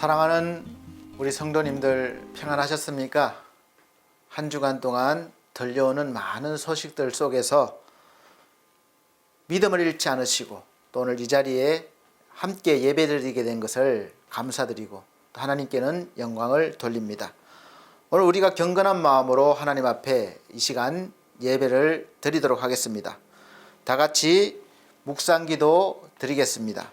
사랑하는 우리 성도님들 평안하셨습니까? 한 주간 동안 들려오는 많은 소식들 속에서 믿음을 잃지 않으시고 또 오늘 이 자리에 함께 예배드리게 된 것을 감사드리고 또 하나님께는 영광을 돌립니다. 오늘 우리가 경건한 마음으로 하나님 앞에 이 시간 예배를 드리도록 하겠습니다. 다 같이 묵상기도 드리겠습니다.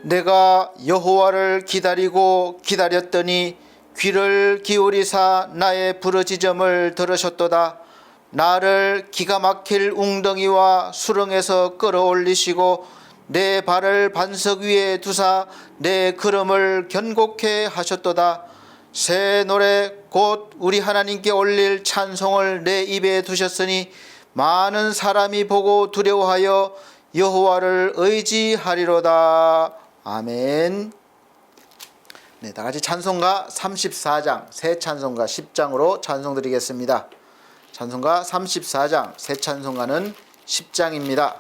내가 여호와를 기다리고 기다렸더니 귀를 기울이사 나의 부르짖음을 들으셨도다. 나를 기가 막힐 웅덩이와 수렁에서 끌어올리시고 내 발을 반석 위에 두사 내 걸음을 견고케 하셨도다. 새 노래 곧 우리 하나님께 올릴 찬송을 내 입에 두셨으니 많은 사람이 보고 두려워하여 여호와를 의지하리로다. 아멘. 네, 다 같이 찬송가 34장, 새 찬송가 10장으로 찬송 드리겠습니다. 찬송가 34장, 새 찬송가는 10장입니다.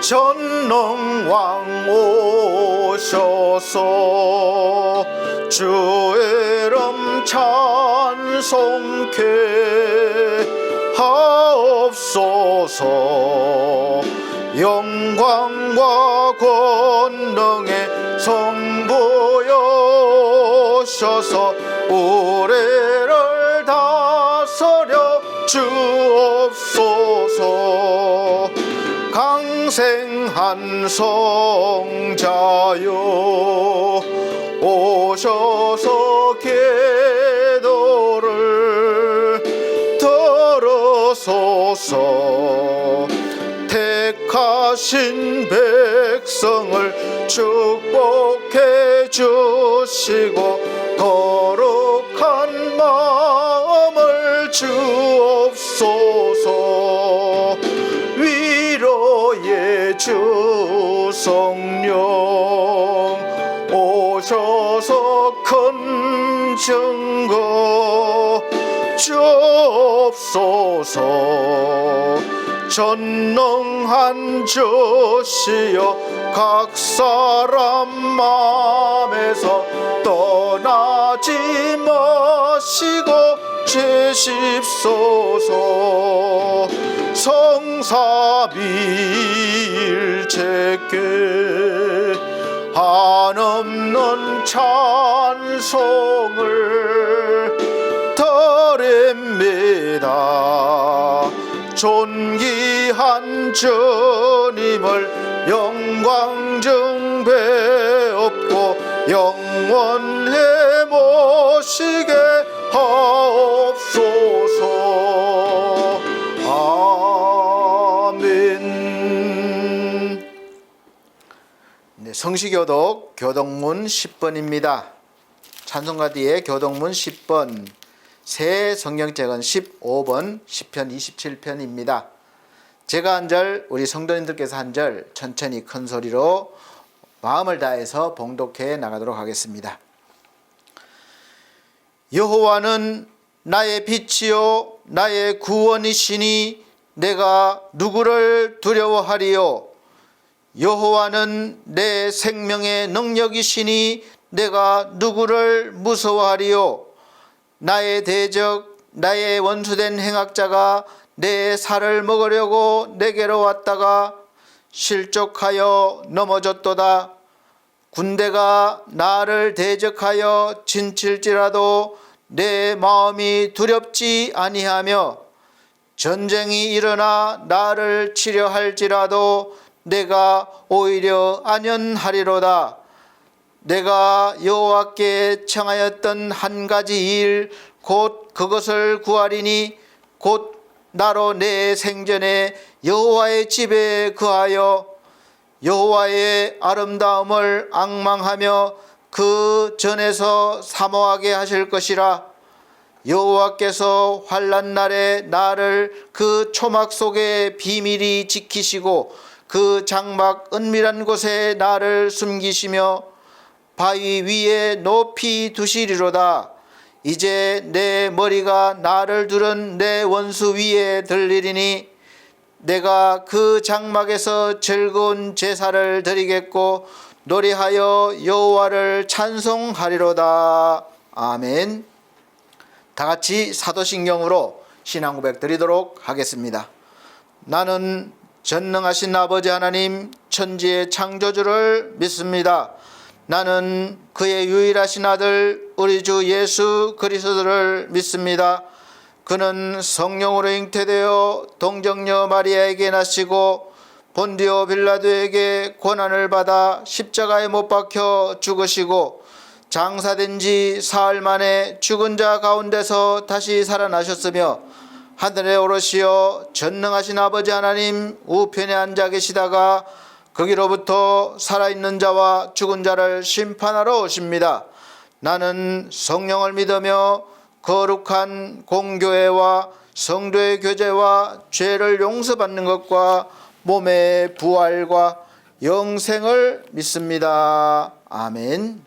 전능왕 오셔서 주의 이름 찬송케 하옵소서. 영광과 권능의 성부여셔서 우리를 다스려 주옵소서. 강생한 성자여 오셔서 기도를 들으소서. 택하신 백성을 축복해 주시고 거룩한 마음을 주옵소서. 위로의 주 성령 오셔서 큰 증거 주옵소서. 전능한 주시여 각 사람 마음에서 떠나지 마시고 주십소서. 성삼위일체께 한없는 찬송을 드립니다. 존귀한 주님을 영광 증배없고 영원히 모시게 하옵소서. 아멘. 네, 성시교독 교독문 10번입니다. 찬송가 뒤에 교독문 10번, 새 성경책은 15번, 시편 27편입니다. 제가 한 절, 우리 성도님들께서 한 절 천천히 큰 소리로 마음을 다해서 봉독해 나가도록 하겠습니다. 여호와는 나의 빛이요 나의 구원이시니 내가 누구를 두려워하리요. 여호와는 내 생명의 능력이시니 내가 누구를 무서워하리요. 나의 대적 나의 원수된 행악자가 내 살을 먹으려고 내게로 왔다가 실족하여 넘어졌도다. 군대가 나를 대적하여 진칠지라도 내 마음이 두렵지 아니하며 전쟁이 일어나 나를 치려 할지라도 내가 오히려 안연하리로다. 내가 여호와께 청하였던 한 가지 일 곧 그것을 구하리니 곧 나로 내 생전에 여호와의 집에 거하여 여호와의 아름다움을 앙망하며 그 전에서 사모하게 하실 것이라. 여호와께서 환난 날에 나를 그 초막 속에 비밀히 지키시고 그 장막 은밀한 곳에 나를 숨기시며 바위 위에 높이 두시리로다. 이제 내 머리가 나를 두른 내 원수 위에 들리리니 내가 그 장막에서 즐거운 제사를 드리겠고 노래하여 여호와를 찬송하리로다. 아멘. 다 같이 사도신경으로 신앙 고백 드리도록 하겠습니다. 나는 전능하신 아버지 하나님 천지의 창조주를 믿습니다. 나는 그의 유일하신 아들 우리 주 예수 그리스도를 믿습니다. 그는 성령으로 잉태되어 동정녀 마리아에게 나시고 본디오 빌라도에게 고난을 받아 십자가에 못 박혀 죽으시고 장사된 지 사흘 만에 죽은 자 가운데서 다시 살아나셨으며 하늘에 오르시어 전능하신 아버지 하나님 우편에 앉아 계시다가 거기로부터 살아있는 자와 죽은 자를 심판하러 오십니다. 나는 성령을 믿으며 거룩한 공교회와 성도의 교제와 죄를 용서받는 것과 몸의 부활과 영생을 믿습니다. 아멘.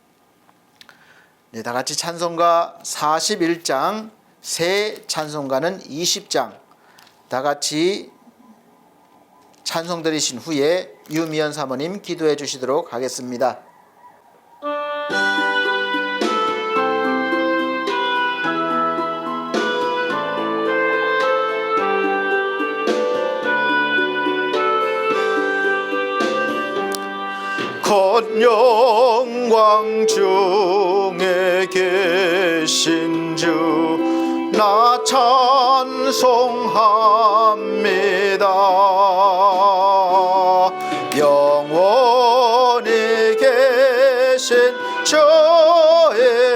네, 다 같이 찬송가 41장, 새 찬송가는 20장 다 같이 찬송 드리신 후에 유미연 사모님 기도해 주시도록 하겠습니다. 곧 영광 중에 계신 주 나 찬송합니다. 영원히 계신 주의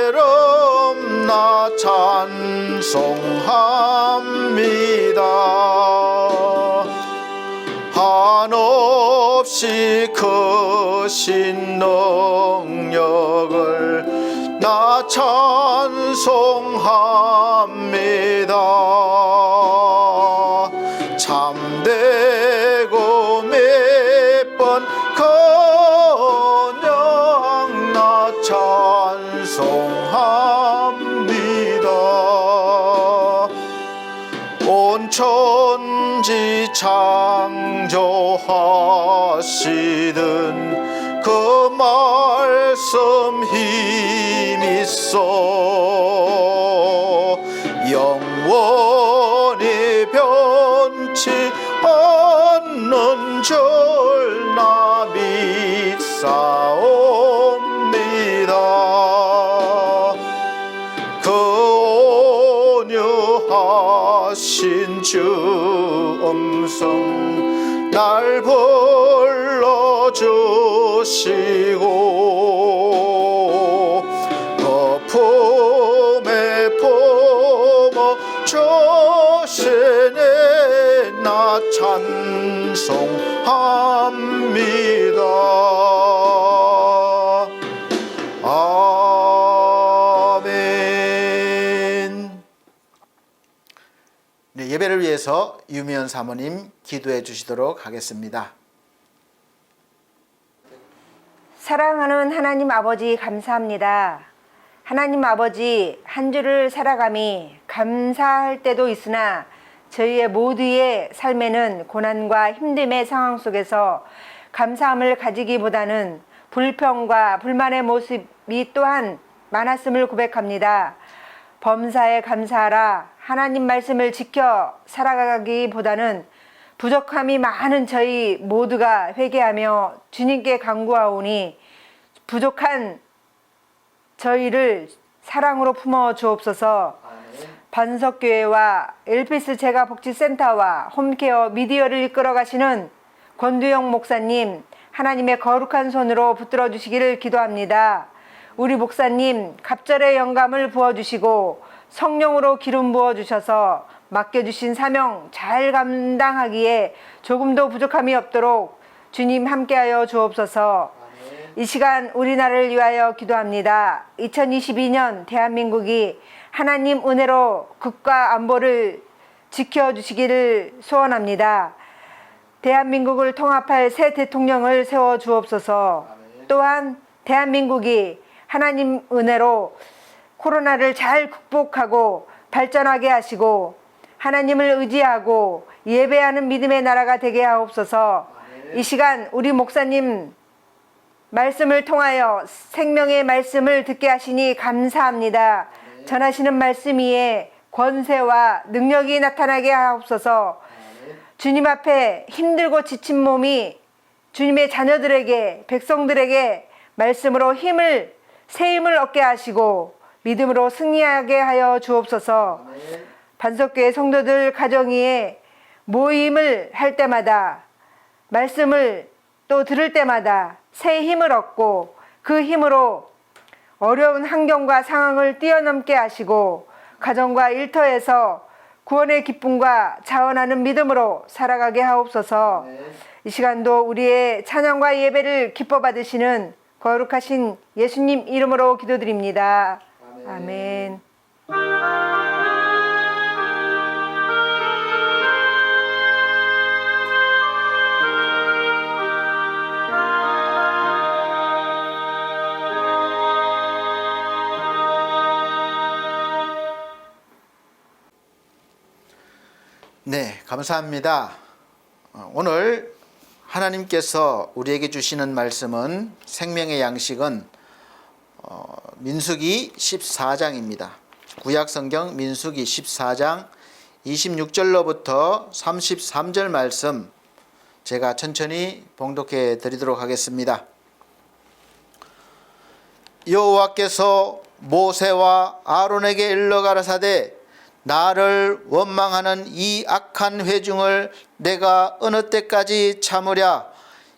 이름 나 찬송합니다. 한없이 크신 능력을 나 찬송합니다. 참되고 몇 번 그냥 나 찬송합니다. 온 천지 창조하시던 그 말씀 힘있어 영원히 변치 않는 줄 나 믿사옵니다. 그 온유하신 주 음성 날 불러주시고 거품에 품어 주시네 나 찬송합니다. 아멘. 네, 예배를 위해서 유미연 사모님 기도해 주시도록 하겠습니다. 사랑하는 하나님 아버지 감사합니다. 하나님 아버지 한 주를 살아감이 감사할 때도 있으나 저희의 모두의 삶에는 고난과 힘듦의 상황 속에서 감사함을 가지기보다는 불평과 불만의 모습이 또한 많았음을 고백합니다. 범사에 감사하라. 하나님 말씀을 지켜 살아가기보다는 부족함이 많은 저희 모두가 회개하며 주님께 간구하오니 부족한 저희를 사랑으로 품어 주옵소서. 반석교회와 엘피스 재가복지센터와 홈케어 미디어를 이끌어 가시는 권두영 목사님 하나님의 거룩한 손으로 붙들어 주시기를 기도합니다. 우리 목사님 갑절의 영감을 부어주시고 성령으로 기름 부어주셔서 맡겨주신 사명 잘 감당하기에 조금도 부족함이 없도록 주님 함께하여 주옵소서. 이 시간 우리나라를 위하여 기도합니다. 2022년 대한민국이 하나님 은혜로 국가 안보를 지켜주시기를 소원합니다. 대한민국을 통합할 새 대통령을 세워 주옵소서. 또한 대한민국이 하나님 은혜로 코로나를 잘 극복하고 발전하게 하시고 하나님을 의지하고 예배하는 믿음의 나라가 되게 하옵소서. 이 시간 우리 목사님 말씀을 통하여 생명의 말씀을 듣게 하시니 감사합니다. 전하시는 말씀 위에 권세와 능력이 나타나게 하옵소서. 주님 앞에 힘들고 지친 몸이 주님의 자녀들에게, 백성들에게 말씀으로 새 힘을 얻게 하시고 믿음으로 승리하게 하여 주옵소서. 반석교회 성도들 가정 위에 모임을 할 때마다 말씀을 또 들을 때마다 새 힘을 얻고 그 힘으로 어려운 환경과 상황을 뛰어넘게 하시고 가정과 일터에서 구원의 기쁨과 자원하는 믿음으로 살아가게 하옵소서. 이 시간도 우리의 찬양과 예배를 기뻐 받으시는 거룩하신 예수님 이름으로 기도드립니다. 아멘. 네, 감사합니다. 오늘 하나님께서 우리에게 주시는 말씀은 생명의 양식은 민수기 14장입니다. 구약성경 민수기 14장 26절로부터 33절 말씀 제가 천천히 봉독해 드리도록 하겠습니다. 여호와께서 모세와 아론에게 일러 가라사대 나를 원망하는 이 악한 회중을 내가 어느 때까지 참으랴.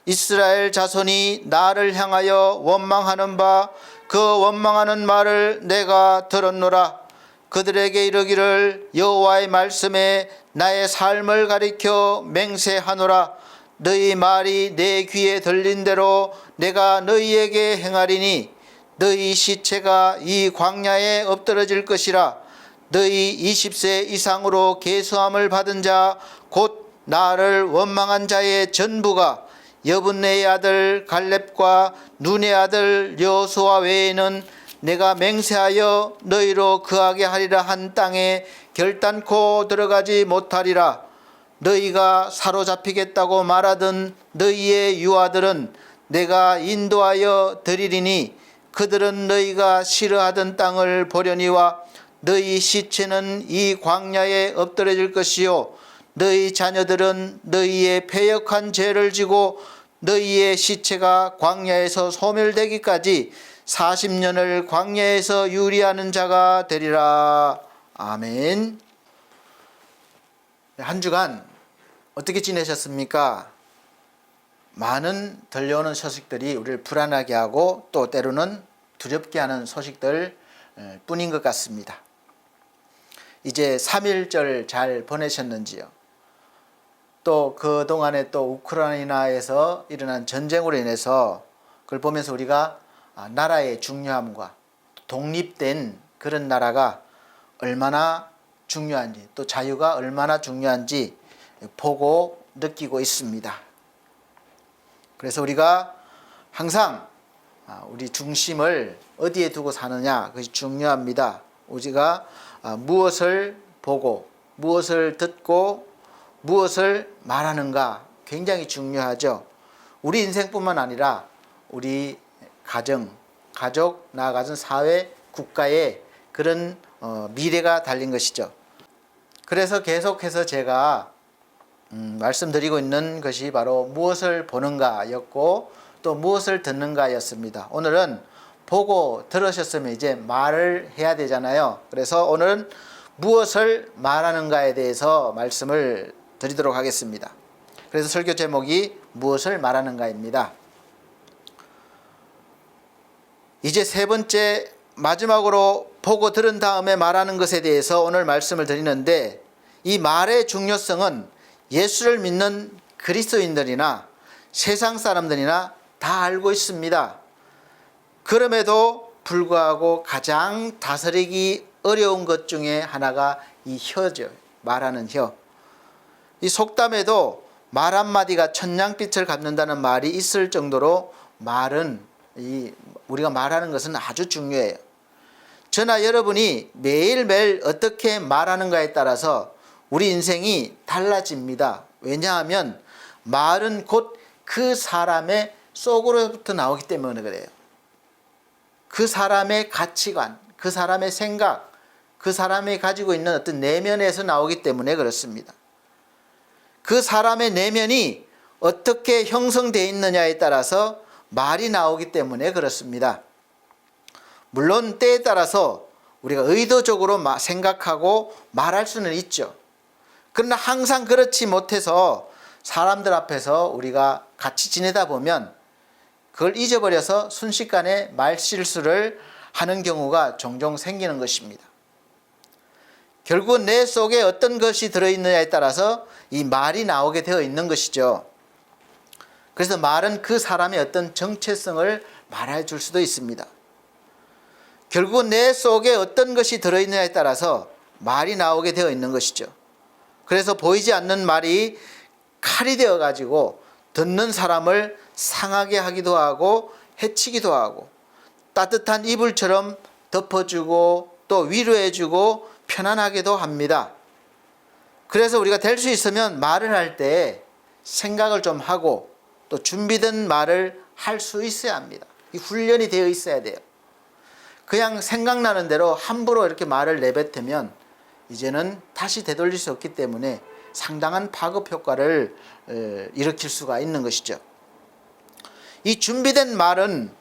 이스라엘 자손이 나를 향하여 원망하는 바 그 원망하는 말을 내가 들었노라. 그들에게 이르기를 여호와의 말씀에 나의 삶을 가리켜 맹세하노라. 너희 말이 내 귀에 들린 대로 내가 너희에게 행하리니 너희 시체가 이 광야에 엎드러질 것이라. 너희 20세 이상으로 계수함을 받은 자 곧 나를 원망한 자의 전부가 여분네의 아들 갈렙과 눈의 아들 여호수아 외에는 내가 맹세하여 너희로 거하게 하리라 한 땅에 결단코 들어가지 못하리라. 너희가 사로잡히겠다고 말하던 너희의 유아들은 내가 인도하여 드리리니 그들은 너희가 싫어하던 땅을 보려니와 너희 시체는 이 광야에 엎드러질 것이요 너희 자녀들은 너희의 패역한 죄를 지고 너희의 시체가 광야에서 소멸되기까지 40년을 광야에서 유리하는 자가 되리라. 아멘. 한 주간 어떻게 지내셨습니까? 많은 들려오는 소식들이 우리를 불안하게 하고 또 때로는 두렵게 하는 소식들 뿐인 것 같습니다. 이제 3.1절 잘 보내셨는지요? 또 그동안에 또 우크라이나에서 일어난 전쟁으로 인해서 그걸 보면서 우리가 나라의 중요함과 독립된 그런 나라가 얼마나 중요한지 또 자유가 얼마나 중요한지 보고 느끼고 있습니다. 그래서 우리가 항상 우리 중심을 어디에 두고 사느냐 그것이 중요합니다. 우리가 무엇을 보고 무엇을 듣고 무엇을 말하는가 굉장히 중요하죠. 우리 인생뿐만 아니라 우리 가족, 나아가는 사회, 국가의 그런 미래가 달린 것이죠. 그래서 계속해서 제가 말씀드리고 있는 것이 바로 무엇을 보는가였고 또 무엇을 듣는가였습니다. 오늘은 보고 들으셨으면 이제 말을 해야 되잖아요. 그래서 오늘은 무엇을 말하는가에 대해서 말씀을 드리도록 하겠습니다. 그래서 설교 제목이 무엇을 말하는가입니다. 이제 세 번째 마지막으로 보고 들은 다음에 말하는 것에 대해서 오늘 말씀을 드리는데 이 말의 중요성은 예수를 믿는 그리스도인들이나 세상 사람들이나 다 알고 있습니다. 그럼에도 불구하고 가장 다스리기 어려운 것 중에 하나가 이 혀죠. 말하는 혀. 이 속담에도 말 한마디가 천냥빛을 갚는다는 말이 있을 정도로 말은 우리가 말하는 것은 아주 중요해요. 저나 여러분이 매일매일 어떻게 말하는가에 따라서 우리 인생이 달라집니다. 왜냐하면 말은 곧 그 사람의 속으로부터 나오기 때문에 그래요. 그 사람의 가치관, 그 사람의 생각, 그 사람이 가지고 있는 어떤 내면에서 나오기 때문에 그렇습니다. 그 사람의 내면이 어떻게 형성되어 있느냐에 따라서 말이 나오기 때문에 그렇습니다. 물론 때에 따라서 우리가 의도적으로 생각하고 말할 수는 있죠. 그러나 항상 그렇지 못해서 사람들 앞에서 우리가 같이 지내다 보면 그걸 잊어버려서 순식간에 말실수를 하는 경우가 종종 생기는 것입니다. 결국은 내 속에 어떤 것이 들어있느냐에 따라서 이 말이 나오게 되어 있는 것이죠. 그래서 말은 그 사람의 어떤 정체성을 말해 줄 수도 있습니다. 결국은 내 속에 어떤 것이 들어있느냐에 따라서 말이 나오게 되어 있는 것이죠. 그래서 보이지 않는 말이 칼이 되어 가지고 듣는 사람을 상하게 하기도 하고 해치기도 하고 따뜻한 이불처럼 덮어주고 또 위로해주고 편안하게도 합니다. 그래서 우리가 될 수 있으면 말을 할 때 생각을 좀 하고 또 준비된 말을 할 수 있어야 합니다. 이 훈련이 되어 있어야 돼요. 그냥 생각나는 대로 함부로 이렇게 말을 내뱉으면 이제는 다시 되돌릴 수 없기 때문에 상당한 파급 효과를 일으킬 수가 있는 것이죠. 이 준비된 말은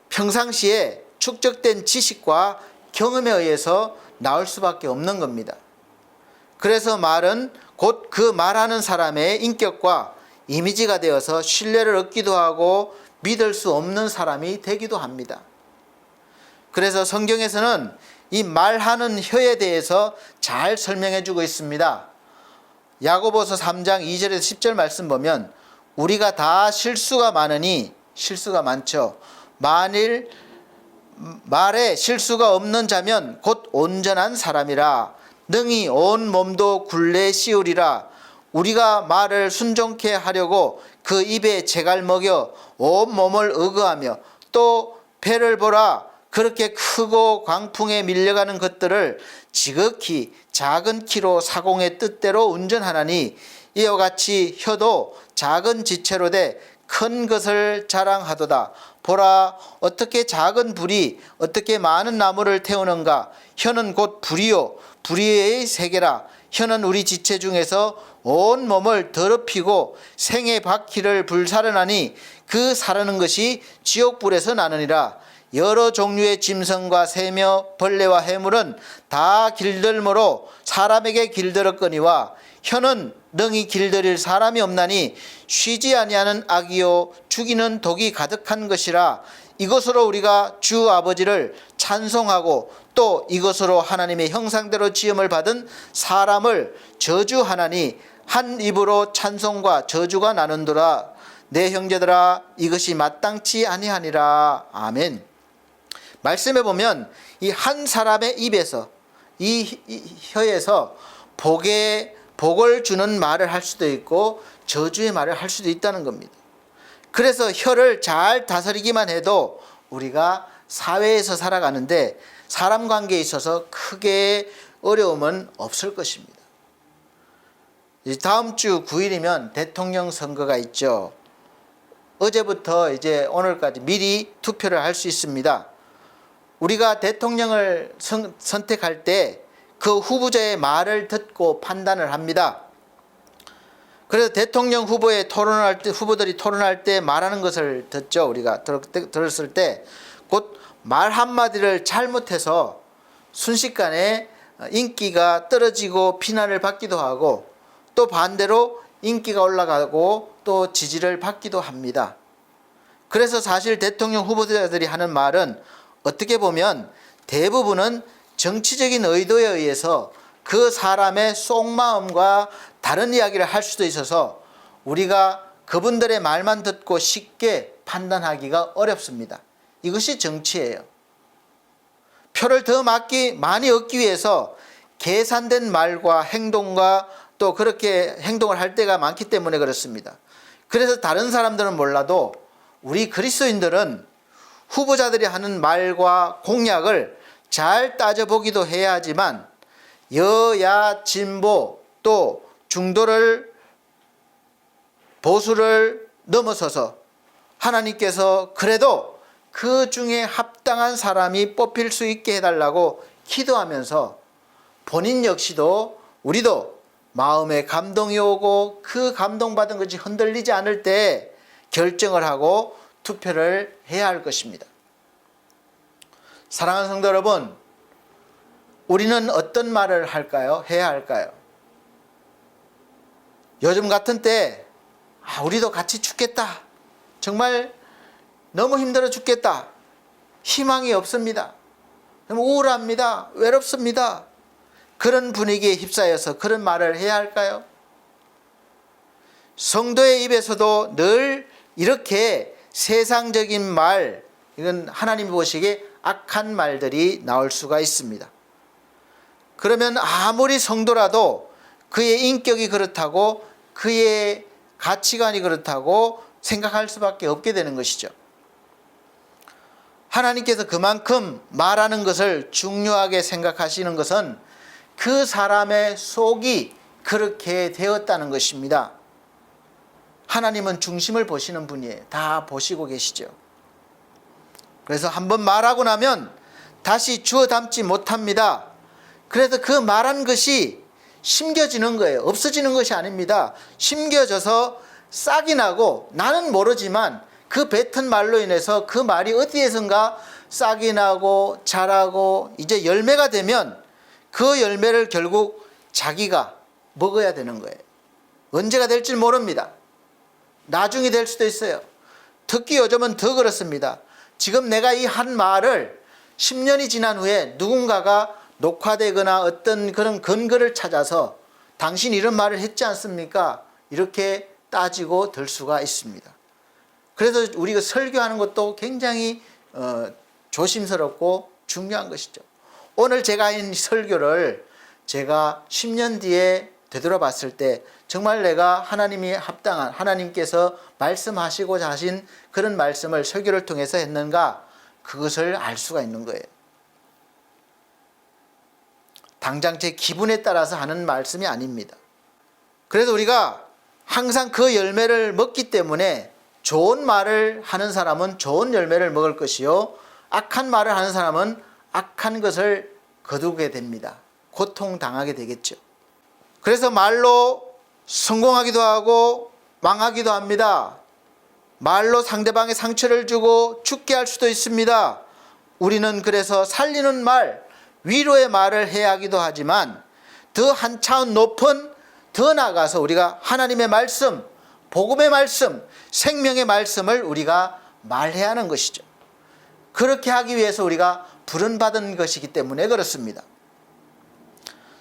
평상시에 축적된 지식과 경험에 의해서 나올 수밖에 없는 겁니다. 그래서 말은 곧 그 말하는 사람의 인격과 이미지가 되어서 신뢰를 얻기도 하고 믿을 수 없는 사람이 되기도 합니다. 그래서 성경에서는 이 말하는 혀에 대해서 잘 설명해 주고 있습니다. 야고보서 3장 2절에서 10절 말씀 보면 우리가 다 실수가 많죠. 만일 말에 실수가 없는 자면 곧 온전한 사람이라 능히 온 몸도 굴레 씌우리라. 우리가 말을 순종케 하려고 그 입에 재갈 먹여 온 몸을 의거하며 또 배를 보라. 그렇게 크고 광풍에 밀려가는 것들을 지극히 작은 키로 사공의 뜻대로 운전하나니 이와 같이 혀도 작은 지체로 돼 큰 것을 자랑하도다. 보라, 어떻게 작은 불이 어떻게 많은 나무를 태우는가. 혀는 곧 불이요 불의의 세계라. 혀는 우리 지체 중에서 온 몸을 더럽히고 생의 바퀴를 불사르나니 그 사르는 것이 지옥불에서 나느니라. 여러 종류의 짐승과 새며 벌레와 해물은 다 길들므로 사람에게 길들었거니와 혀는 능히 길들일 사람이 없나니 쉬지 아니하는 악이요 죽이는 독이 가득한 것이라. 이것으로 우리가 주 아버지를 찬송하고 또 이것으로 하나님의 형상대로 지음을 받은 사람을 저주하나니 한 입으로 찬송과 저주가 나는도라. 내 형제들아 이것이 마땅치 아니하니라. 아멘. 말씀해 보면 이 한 사람의 입에서 이 혀에서 복을 주는 말을 할 수도 있고 저주의 말을 할 수도 있다는 겁니다. 그래서 혀를 잘 다스리기만 해도 우리가 사회에서 살아가는데 사람 관계에 있어서 크게 어려움은 없을 것입니다. 다음 주 9일이면 대통령 선거가 있죠. 어제부터 이제 오늘까지 미리 투표를 할 수 있습니다. 우리가 대통령을 선택할 때 그 후보자의 말을 듣고 판단을 합니다. 그래서 대통령 후보들이 토론할 때 말하는 것을 듣죠. 우리가 들었을 때 곧 말 한마디를 잘못해서 순식간에 인기가 떨어지고 비난을 받기도 하고 또 반대로 인기가 올라가고 또 지지를 받기도 합니다. 그래서 사실 대통령 후보자들이 하는 말은 어떻게 보면 대부분은 정치적인 의도에 의해서 그 사람의 속마음과 다른 이야기를 할 수도 있어서 우리가 그분들의 말만 듣고 쉽게 판단하기가 어렵습니다. 이것이 정치예요. 표를 더 많이 얻기 위해서 계산된 말과 행동과 또 그렇게 행동을 할 때가 많기 때문에 그렇습니다. 그래서 다른 사람들은 몰라도 우리 그리스도인들은 후보자들이 하는 말과 공약을 잘 따져보기도 해야 하지만 여야 진보 또 중도를 보수를 넘어서서 하나님께서 그래도 그 중에 합당한 사람이 뽑힐 수 있게 해달라고 기도하면서 본인 역시도 우리도 마음에 감동이 오고 그 감동받은 것이 흔들리지 않을 때 결정을 하고 투표를 해야 할 것입니다. 사랑하는 성도 여러분, 우리는 어떤 말을 할까요? 해야 할까요? 요즘 같은 때 우리도 같이 죽겠다. 정말 너무 힘들어 죽겠다. 희망이 없습니다. 우울합니다. 외롭습니다. 그런 분위기에 휩싸여서 그런 말을 해야 할까요? 성도의 입에서도 늘 이렇게 세상적인 말, 이건 하나님이 보시기에 악한 말들이 나올 수가 있습니다. 그러면 아무리 성도라도 그의 인격이 그렇다고 그의 가치관이 그렇다고 생각할 수밖에 없게 되는 것이죠. 하나님께서 그만큼 말하는 것을 중요하게 생각하시는 것은 그 사람의 속이 그렇게 되었다는 것입니다. 하나님은 중심을 보시는 분이에요. 다 보시고 계시죠. 그래서 한번 말하고 나면 다시 주워 담지 못합니다. 그래서 그 말한 것이 심겨지는 거예요. 없어지는 것이 아닙니다. 심겨져서 싹이 나고 나는 모르지만 그 뱉은 말로 인해서 그 말이 어디에선가 싹이 나고 자라고 이제 열매가 되면 그 열매를 결국 자기가 먹어야 되는 거예요. 언제가 될지 모릅니다. 나중에 될 수도 있어요. 특히 요즘은 더 그렇습니다. 지금 내가 이 한 말을 10년이 지난 후에 누군가가 녹화되거나 어떤 그런 근거를 찾아서 당신 이런 말을 했지 않습니까? 이렇게 따지고 들 수가 있습니다. 그래서 우리가 설교하는 것도 굉장히 조심스럽고 중요한 것이죠. 오늘 제가 한 설교를 제가 10년 뒤에 되돌아봤을 때 정말 내가 하나님이 합당한 하나님께서 말씀하시고자 하신 그런 말씀을 설교를 통해서 했는가, 그것을 알 수가 있는 거예요. 당장 제 기분에 따라서 하는 말씀이 아닙니다. 그래서 우리가 항상 그 열매를 먹기 때문에 좋은 말을 하는 사람은 좋은 열매를 먹을 것이요, 악한 말을 하는 사람은 악한 것을 거두게 됩니다. 고통당하게 되겠죠. 그래서 말로 성공하기도 하고 망하기도 합니다. 말로 상대방의 상처를 주고 죽게 할 수도 있습니다. 우리는 그래서 살리는 말, 위로의 말을 해야 하기도 하지만 더 한 차원 높은, 더 나아가서 우리가 하나님의 말씀, 복음의 말씀, 생명의 말씀을 우리가 말해야 하는 것이죠. 그렇게 하기 위해서 우리가 부름받은 것이기 때문에 그렇습니다.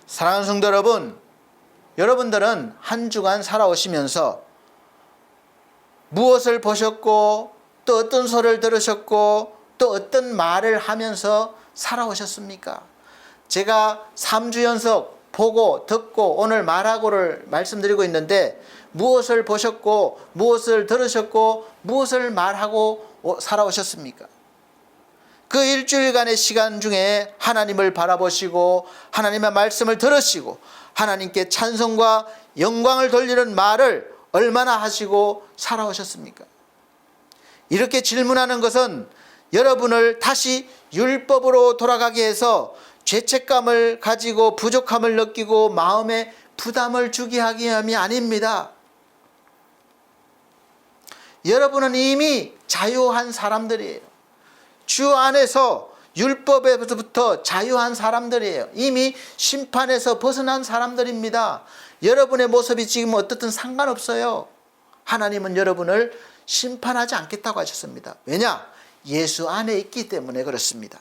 사랑하는 성도 여러분, 여러분들은 한 주간 살아오시면서 무엇을 보셨고 또 어떤 소리를 들으셨고 또 어떤 말을 하면서 살아오셨습니까? 제가 3주 연속 보고 듣고 오늘 말하고를 말씀드리고 있는데 무엇을 보셨고 무엇을 들으셨고 무엇을 말하고 살아오셨습니까? 그 일주일간의 시간 중에 하나님을 바라보시고 하나님의 말씀을 들으시고 하나님께 찬송과 영광을 돌리는 말을 얼마나 하시고 살아오셨습니까? 이렇게 질문하는 것은 여러분을 다시 율법으로 돌아가게 해서 죄책감을 가지고 부족함을 느끼고 마음에 부담을 주게 하기 위함이 아닙니다. 여러분은 이미 자유한 사람들이에요. 주 안에서 율법에서부터 자유한 사람들이에요. 이미 심판에서 벗어난 사람들입니다. 여러분의 모습이 지금 어떻든 상관없어요. 하나님은 여러분을 심판하지 않겠다고 하셨습니다. 왜냐? 예수 안에 있기 때문에 그렇습니다.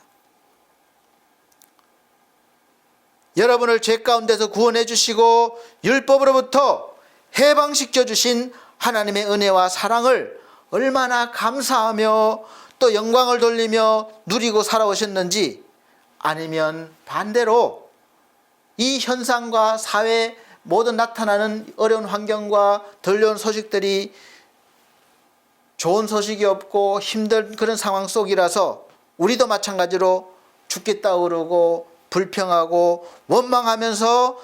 여러분을 죄 가운데서 구원해 주시고 율법으로부터 해방시켜 주신 하나님의 은혜와 사랑을 얼마나 감사하며 또 영광을 돌리며 누리고 살아오셨는지, 아니면 반대로 이 현상과 사회 모든 나타나는 어려운 환경과 들려온 소식들이 좋은 소식이 없고 힘든 그런 상황 속이라서 우리도 마찬가지로 죽겠다 그러고 불평하고 원망하면서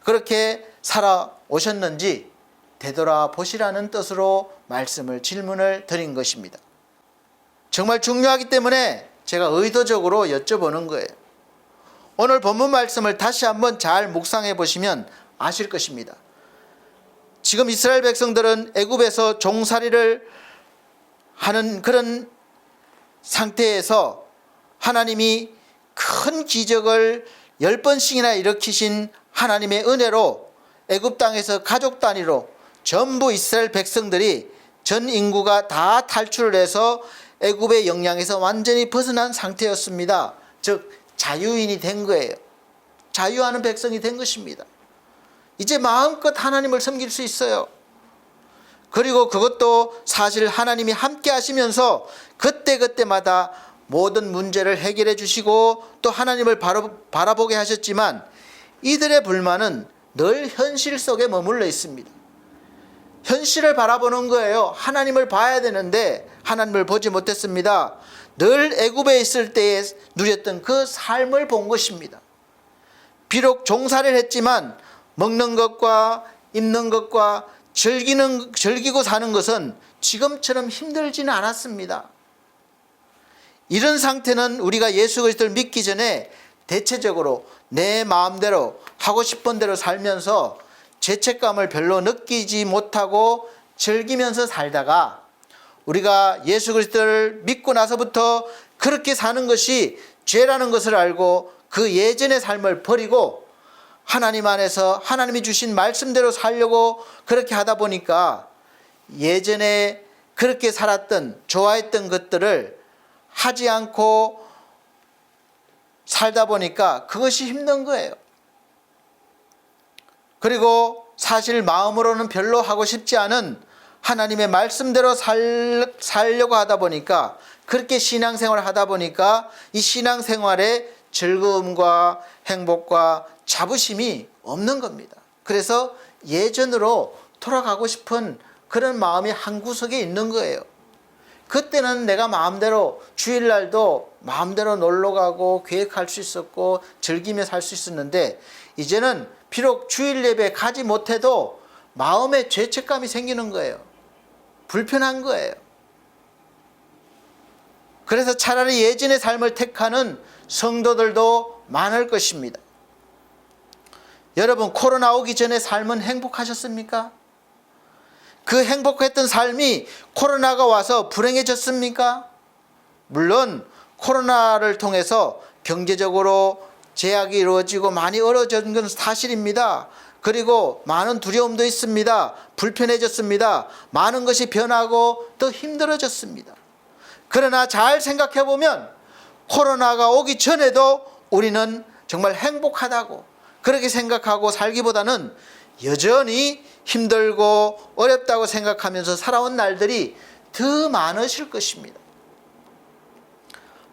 그렇게 살아오셨는지 되돌아보시라는 뜻으로 질문을 드린 것입니다. 정말 중요하기 때문에 제가 의도적으로 여쭤보는 거예요. 오늘 본문 말씀을 다시 한번 잘 묵상해 보시면 아실 것입니다. 지금 이스라엘 백성들은 애굽에서 종살이를 하는 그런 상태에서 하나님이 큰 기적을 10번씩이나 일으키신 하나님의 은혜로 애굽 땅에서 가족 단위로 전부 이스라엘 백성들이 전 인구가 다 탈출을 해서 애굽의 영향에서 완전히 벗어난 상태였습니다. 즉 자유인이 된 거예요. 자유하는 백성이 된 것입니다. 이제 마음껏 하나님을 섬길 수 있어요. 그리고 그것도 사실 하나님이 함께 하시면서 그때그때마다 모든 문제를 해결해 주시고 또 하나님을 바라보게 하셨지만, 이들의 불만은 늘 현실 속에 머물러 있습니다. 현실을 바라보는 거예요. 하나님을 봐야 되는데 하나님을 보지 못했습니다. 늘 애굽에 있을 때에 누렸던 그 삶을 본 것입니다. 비록 종살이를 했지만 먹는 것과 입는 것과 즐기고 사는 것은 지금처럼 힘들지는 않았습니다. 이런 상태는 우리가 예수 그리스도를 믿기 전에 대체적으로 내 마음대로 하고 싶은 대로 살면서 죄책감을 별로 느끼지 못하고 즐기면서 살다가, 우리가 예수 그리스도를 믿고 나서부터 그렇게 사는 것이 죄라는 것을 알고 그 예전의 삶을 버리고 하나님 안에서 하나님이 주신 말씀대로 살려고 그렇게 하다 보니까 예전에 그렇게 살았던 좋아했던 것들을 하지 않고 살다 보니까 그것이 힘든 거예요. 그리고 사실 마음으로는 별로 하고 싶지 않은 하나님의 말씀대로 살려고 하다 보니까, 그렇게 신앙생활을 하다 보니까 이 신앙생활에 즐거움과 행복과 자부심이 없는 겁니다. 그래서 예전으로 돌아가고 싶은 그런 마음이 한구석에 있는 거예요. 그때는 내가 마음대로 주일날도 마음대로 놀러가고 계획할 수 있었고 즐기며 살 수 있었는데, 이제는 비록 주일 예배 가지 못해도 마음에 죄책감이 생기는 거예요. 불편한 거예요. 그래서 차라리 예전의 삶을 택하는 성도들도 많을 것입니다. 여러분, 코로나 오기 전에 삶은 행복하셨습니까? 그 행복했던 삶이 코로나가 와서 불행해졌습니까? 물론 코로나를 통해서 경제적으로 제약이 이루어지고 많이 어려워진 건 사실입니다. 그리고 많은 두려움도 있습니다. 불편해졌습니다. 많은 것이 변하고 더 힘들어졌습니다. 그러나 잘 생각해 보면 코로나가 오기 전에도 우리는 정말 행복하다고 그렇게 생각하고 살기보다는 여전히 힘들고 어렵다고 생각하면서 살아온 날들이 더 많으실 것입니다.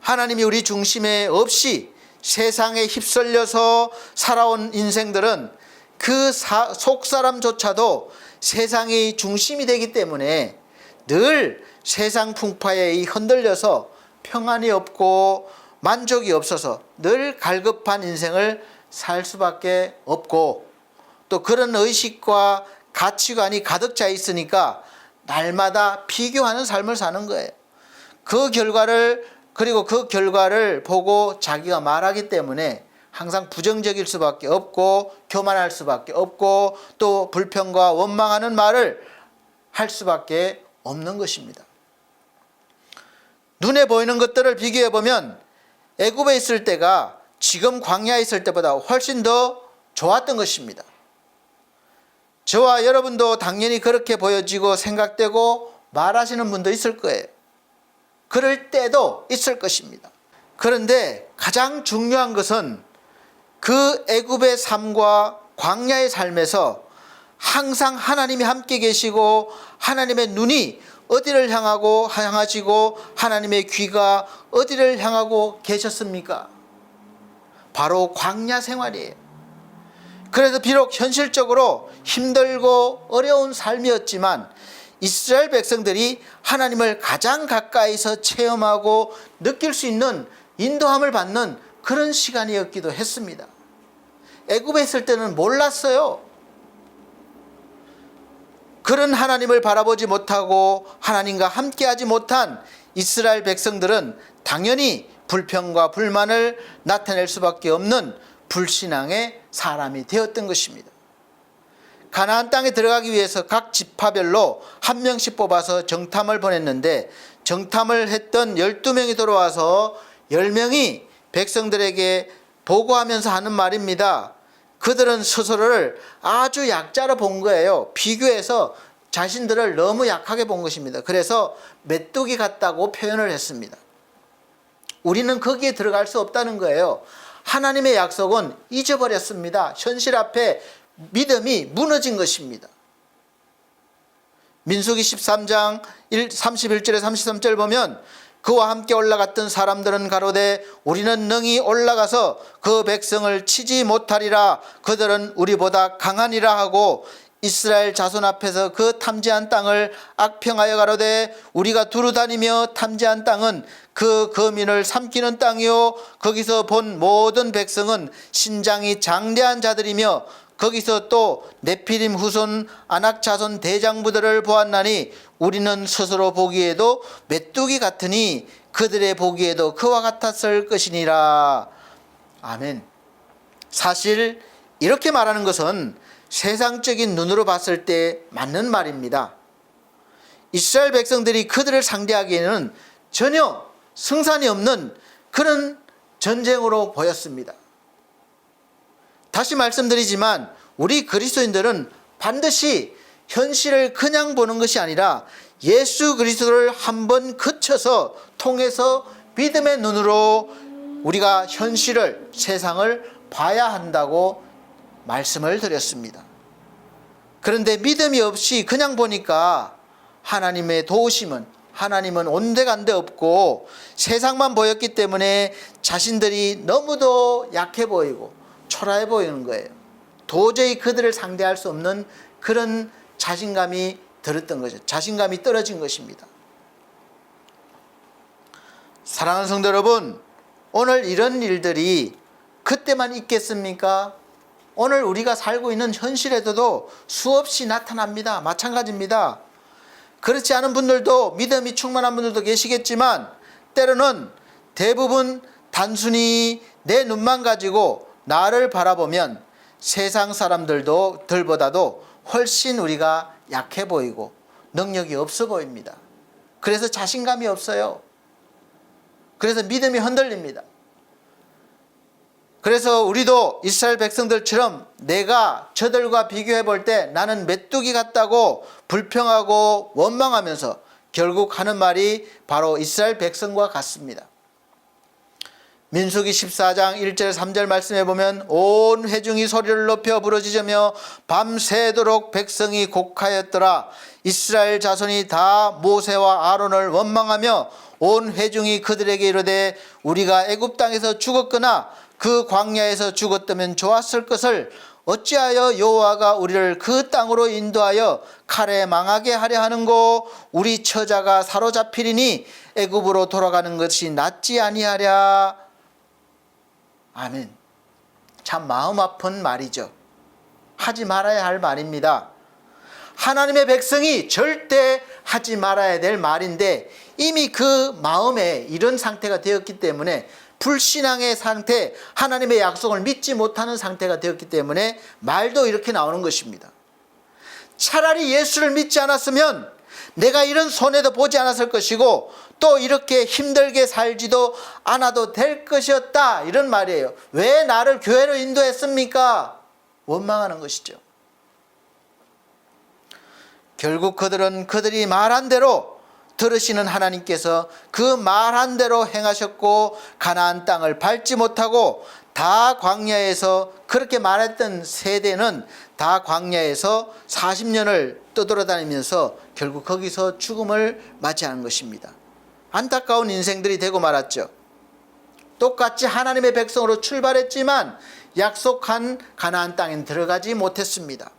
하나님이 우리 중심에 없이 세상에 휩쓸려서 살아온 인생들은 그 속사람조차도 세상이 중심이 되기 때문에 늘 세상 풍파에 흔들려서 평안이 없고 만족이 없어서 늘 갈급한 인생을 살 수밖에 없고, 또 그런 의식과 가치관이 가득 차 있으니까 날마다 비교하는 삶을 사는 거예요. 그 결과를 보고 자기가 말하기 때문에 항상 부정적일 수밖에 없고 교만할 수밖에 없고 또 불평과 원망하는 말을 할 수밖에 없는 것입니다. 눈에 보이는 것들을 비교해 보면 애굽에 있을 때가 지금 광야에 있을 때보다 훨씬 더 좋았던 것입니다. 저와 여러분도 당연히 그렇게 보여지고 생각되고 말하시는 분도 있을 거예요. 그럴 때도 있을 것입니다. 그런데 가장 중요한 것은 그 애굽의 삶과 광야의 삶에서 항상 하나님이 함께 계시고 하나님의 눈이 어디를 향하시고 하나님의 귀가 어디를 향하고 계셨습니까? 바로 광야 생활이에요. 그래서 비록 현실적으로 힘들고 어려운 삶이었지만 이스라엘 백성들이 하나님을 가장 가까이서 체험하고 느낄 수 있는 인도함을 받는 그런 시간이었기도 했습니다. 애굽에 있을 때는 몰랐어요. 그런 하나님을 바라보지 못하고 하나님과 함께하지 못한 이스라엘 백성들은 당연히 불평과 불만을 나타낼 수밖에 없는 불신앙의 사람이 되었던 것입니다. 가나안 땅에 들어가기 위해서 각 지파별로 한 명씩 뽑아서 정탐을 보냈는데 정탐을 했던 12명이 돌아와서 10명이 백성들에게 보고하면서 하는 말입니다. 그들은 스스로를 아주 약자로 본 거예요. 비교해서 자신들을 너무 약하게 본 것입니다. 그래서 메뚜기 같다고 표현을 했습니다. 우리는 거기에 들어갈 수 없다는 거예요. 하나님의 약속은 잊어버렸습니다. 현실 앞에 믿음이 무너진 것입니다. 민수기 13장 31절에 33절 보면 그와 함께 올라갔던 사람들은 가로되 우리는 능히 올라가서 그 백성을 치지 못하리라. 그들은 우리보다 강하니라 하고 이스라엘 자손 앞에서 그 탐지한 땅을 악평하여 가로되 우리가 두루 다니며 탐지한 땅은 그 거민을 삼키는 땅이요 거기서 본 모든 백성은 신장이 장대한 자들이며 거기서 또 네피림 후손 아낙 자손 대장부들을 보았나니 우리는 스스로 보기에도 메뚜기 같으니 그들의 보기에도 그와 같았을 것이니라. 아멘. 사실 이렇게 말하는 것은 세상적인 눈으로 봤을 때 맞는 말입니다. 이스라엘 백성들이 그들을 상대하기에는 전혀 승산이 없는 그런 전쟁으로 보였습니다. 다시 말씀드리지만 우리 그리스도인들은 반드시 현실을 그냥 보는 것이 아니라 예수 그리스도를 한번 거쳐서 통해서 믿음의 눈으로 우리가 현실을 세상을 봐야 한다고 말씀을 드렸습니다. 그런데 믿음이 없이 그냥 보니까 하나님의 도우심은 하나님은 온데간데 없고 세상만 보였기 때문에 자신들이 너무도 약해 보이고 초라해 보이는 거예요. 도저히 그들을 상대할 수 없는 그런 자신감이 들었던 거죠. 자신감이 떨어진 것입니다. 사랑하는 성도 여러분, 오늘 이런 일들이 그때만 있겠습니까? 오늘 우리가 살고 있는 현실에도 수없이 나타납니다. 마찬가지입니다. 그렇지 않은 분들도 믿음이 충만한 분들도 계시겠지만 때로는 대부분 단순히 내 눈만 가지고 나를 바라보면 세상 사람들보다도 훨씬 우리가 약해 보이고 능력이 없어 보입니다. 그래서 자신감이 없어요. 그래서 믿음이 흔들립니다. 그래서 우리도 이스라엘 백성들처럼 내가 저들과 비교해 볼 때 나는 메뚜기 같다고 불평하고 원망하면서 결국 하는 말이 바로 이스라엘 백성과 같습니다. 민수기 14장 1절 3절 말씀해 보면 온 회중이 소리를 높여 부르짖으며 밤새도록 백성이 곡하였더라. 이스라엘 자손이 다 모세와 아론을 원망하며 온 회중이 그들에게 이르되 우리가 애굽 땅에서 죽었거나 그 광야에서 죽었다면 좋았을 것을 어찌하여 여호와가 우리를 그 땅으로 인도하여 칼에 망하게 하려 하는고 우리 처자가 사로잡히리니 애굽으로 돌아가는 것이 낫지 아니하랴. 아멘. 참 마음 아픈 말이죠. 하지 말아야 할 말입니다. 하나님의 백성이 절대 하지 말아야 될 말인데 이미 그 마음에 이런 상태가 되었기 때문에 불신앙의 상태, 하나님의 약속을 믿지 못하는 상태가 되었기 때문에 말도 이렇게 나오는 것입니다. 차라리 예수를 믿지 않았으면 내가 이런 손해도 보지 않았을 것이고 또 이렇게 힘들게 살지도 않아도 될 것이었다, 이런 말이에요. 왜 나를 교회로 인도했습니까? 원망하는 것이죠. 결국 그들은 그들이 말한 대로 들으시는 하나님께서 그 말한 대로 행하셨고 가나안 땅을 밟지 못하고 다 광야에서 그렇게 말했던 세대는 다 광야에서 40년을 떠돌아다니면서 결국 거기서 죽음을 맞이하는 것입니다. 안타까운 인생들이 되고 말았죠. 똑같이 하나님의 백성으로 출발했지만 약속한 가나안 땅엔 들어가지 못했습니다.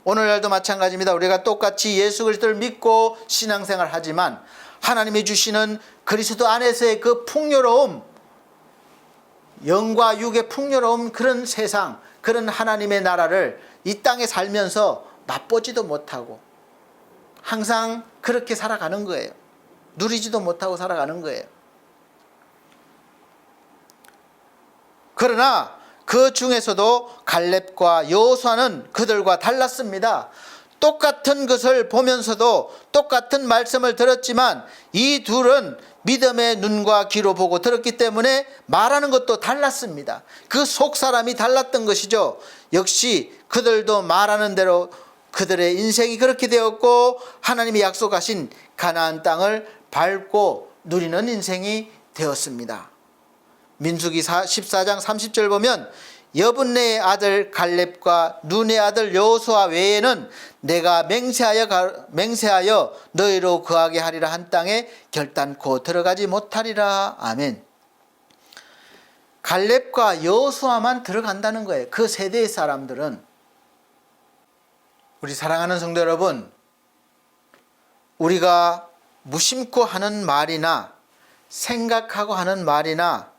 오늘날도 마찬가지입니다. 우리가 똑같이 예수 그리스도를 믿고 신앙생활을 하지만 하나님이 주시는 그리스도 안에서의 그 풍요로움, 영과 육의 풍요로움, 그런 세상, 그런 하나님의 나라를 이 땅에 살면서 맛보지도 못하고 항상 그렇게 살아가는 거예요. 누리지도 못하고 살아가는 거예요. 그러나 그 중에서도 갈렙과 여호수아는 그들과 달랐습니다. 똑같은 것을 보면서도 똑같은 말씀을 들었지만 이 둘은 믿음의 눈과 귀로 보고 들었기 때문에 말하는 것도 달랐습니다. 그 속 사람이 달랐던 것이죠. 역시 그들도 말하는 대로 그들의 인생이 그렇게 되었고 하나님이 약속하신 가나안 땅을 밟고 누리는 인생이 되었습니다. 민수기 14장 30절 보면 여분네의 아들 갈렙과 눈의 아들 여호수아 외에는 내가 맹세하여 너희로 거하게 하리라 한 땅에 결단코 들어가지 못하리라. 아멘. 갈렙과 여호수아만 들어간다는 거예요. 그 세대의 사람들은. 우리 사랑하는 성도 여러분, 우리가 무심코 하는 말이나 생각하고 하는 말이나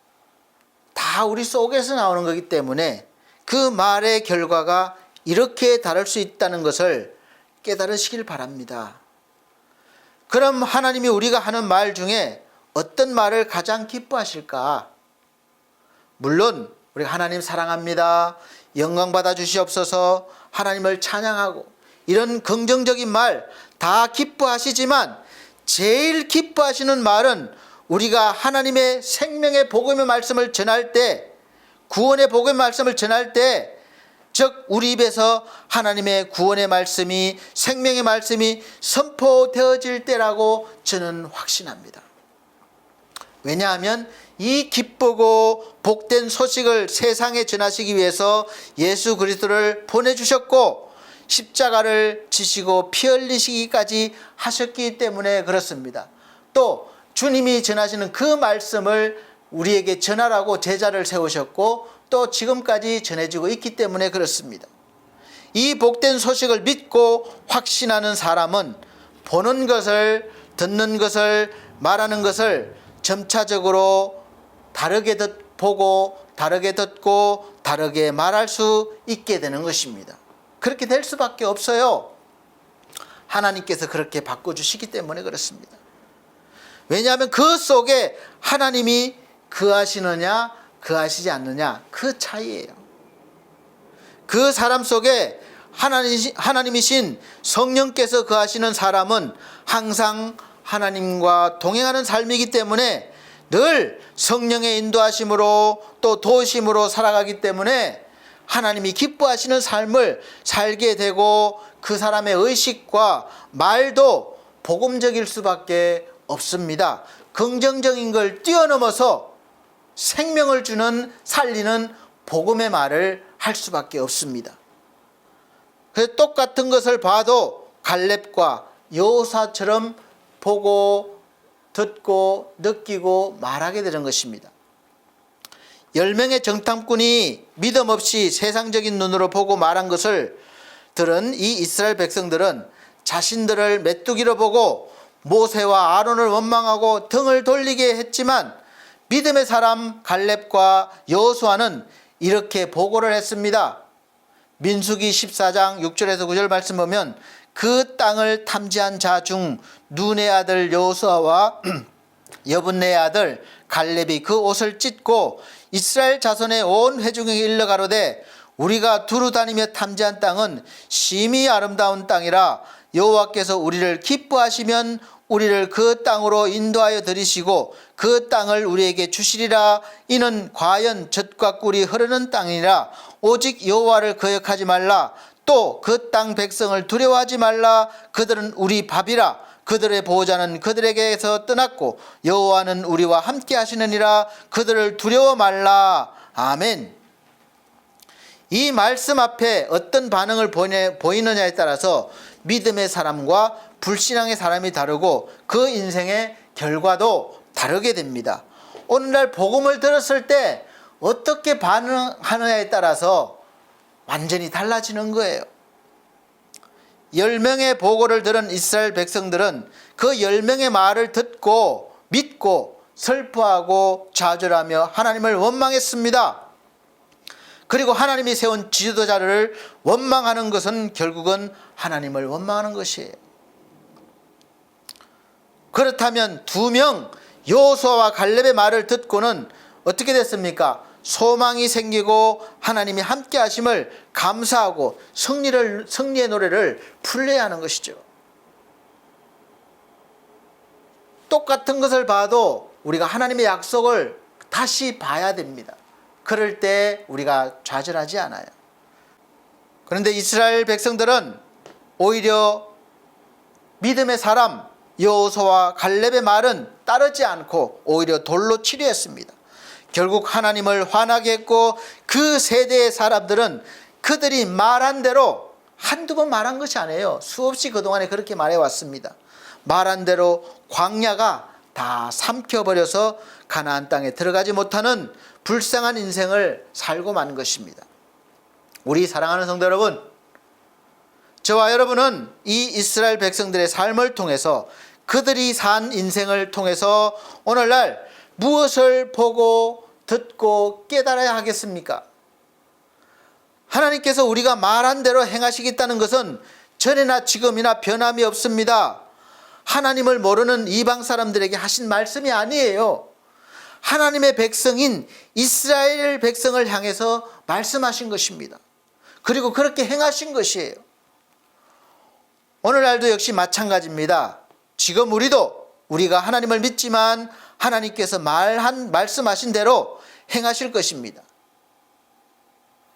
다 우리 속에서 나오는 거기 때문에 그 말의 결과가 이렇게 다를 수 있다는 것을 깨달으시길 바랍니다. 그럼 하나님이 우리가 하는 말 중에 어떤 말을 가장 기뻐하실까? 물론 우리가 하나님 사랑합니다, 영광 받아 주시옵소서, 하나님을 찬양하고 이런 긍정적인 말 다 기뻐하시지만 제일 기뻐하시는 말은 우리가 하나님의 생명의 복음의 말씀을 전할 때, 구원의 복음의 말씀을 전할 때, 즉 우리 입에서 하나님의 구원의 말씀이, 생명의 말씀이 선포되어질 때라고 저는 확신합니다. 왜냐하면 이 기쁘고 복된 소식을 세상에 전하시기 위해서 예수 그리스도를 보내주셨고 십자가를 지시고 피 흘리시기까지 하셨기 때문에 그렇습니다. 또 주님이 전하시는 그 말씀을 우리에게 전하라고 제자를 세우셨고 또 지금까지 전해지고 있기 때문에 그렇습니다. 이 복된 소식을 믿고 확신하는 사람은 보는 것을, 듣는 것을, 말하는 것을 점차적으로 다르게 보고 다르게 듣고 다르게 말할 수 있게 되는 것입니다. 그렇게 될 수밖에 없어요. 하나님께서 그렇게 바꿔주시기 때문에 그렇습니다. 왜냐하면 그 속에 하나님이 거하시느냐 거하시지 않느냐 그 차이예요. 그 사람 속에 하나님이신 성령께서 거하시는 사람은 항상 하나님과 동행하는 삶이기 때문에 늘 성령의 인도하심으로 또 도우심으로 살아가기 때문에 하나님이 기뻐하시는 삶을 살게 되고 그 사람의 의식과 말도 복음적일 수밖에 없습니다. 긍정적인 걸 뛰어넘어서 생명을 주는, 살리는 복음의 말을 할 수밖에 없습니다. 그래서 똑같은 것을 봐도 갈렙과 여호수아처럼 보고 듣고 느끼고 말하게 되는 것입니다. 10명의 정탐꾼이 믿음 없이 세상적인 눈으로 보고 말한 것을 들은 이 이스라엘 백성들은 자신들을 메뚜기로 보고 모세와 아론을 원망하고 등을 돌리게 했지만 믿음의 사람 갈렙과 여호수아는 이렇게 보고를 했습니다. 민수기 14장 6절에서 9절 말씀 보면 그 땅을 탐지한 자 중 눈의 아들 여호수아와 여분네의 아들 갈렙이 그 옷을 찢고 이스라엘 자손의 온 회중에게 일러 가로되 우리가 두루 다니며 탐지한 땅은 심히 아름다운 땅이라 여호와께서 우리를 기뻐하시면 우리를 그 땅으로 인도하여 들이시고 그 땅을 우리에게 주시리라. 이는 과연 젖과 꿀이 흐르는 땅이라 오직 여호와를 거역하지 말라. 또 그 땅 백성을 두려워하지 말라. 그들은 우리 밥이라. 그들의 보호자는 그들에게서 떠났고 여호와는 우리와 함께 하시느니라. 그들을 두려워 말라. 아멘. 이 말씀 앞에 어떤 반응을 보이느냐에 따라서 믿음의 사람과 불신앙의 사람이 다르고 그 인생의 결과도 다르게 됩니다. 오늘날 복음을 들었을 때 어떻게 반응하느냐에 따라서 완전히 달라지는 거예요. 10명의 보고를 들은 이스라엘 백성들은 그 10명의 말을 듣고 믿고 슬퍼하고 좌절하며 하나님을 원망했습니다. 그리고 하나님이 세운 지도자를 원망하는 것은 결국은 하나님을 원망하는 것이에요. 그렇다면 2명 여호수아와 갈렙의 말을 듣고는 어떻게 됐습니까? 소망이 생기고 하나님이 함께 하심을 감사하고 승리의 노래를 불러야 하는 것이죠. 똑같은 것을 봐도 우리가 하나님의 약속을 다시 봐야 됩니다. 그럴 때 우리가 좌절하지 않아요. 그런데 이스라엘 백성들은 오히려 믿음의 사람 여호수아와 갈렙의 말은 따르지 않고 오히려 돌로 치료했습니다. 결국 하나님을 화나게 했고 그 세대의 사람들은 그들이 말한 대로 한두 번 말한 것이 아니에요. 수없이 그동안에 그렇게 말해왔습니다. 말한 대로 광야가 다 삼켜버려서 가나안 땅에 들어가지 못하는 불쌍한 인생을 살고 만 것입니다. 우리 사랑하는 성도 여러분, 저와 여러분은 이 이스라엘 백성들의 삶을 통해서 그들이 산 인생을 통해서 오늘날 무엇을 보고 듣고 깨달아야 하겠습니까? 하나님께서 우리가 말한 대로 행하시겠다는 것은 전에나 지금이나 변함이 없습니다. 하나님을 모르는 이방 사람들에게 하신 말씀이 아니에요. 하나님의 백성인 이스라엘 백성을 향해서 말씀하신 것입니다. 그리고 그렇게 행하신 것이에요. 오늘날도 역시 마찬가지입니다. 지금 우리가 하나님을 믿지만 하나님께서 말씀하신 대로 행하실 것입니다.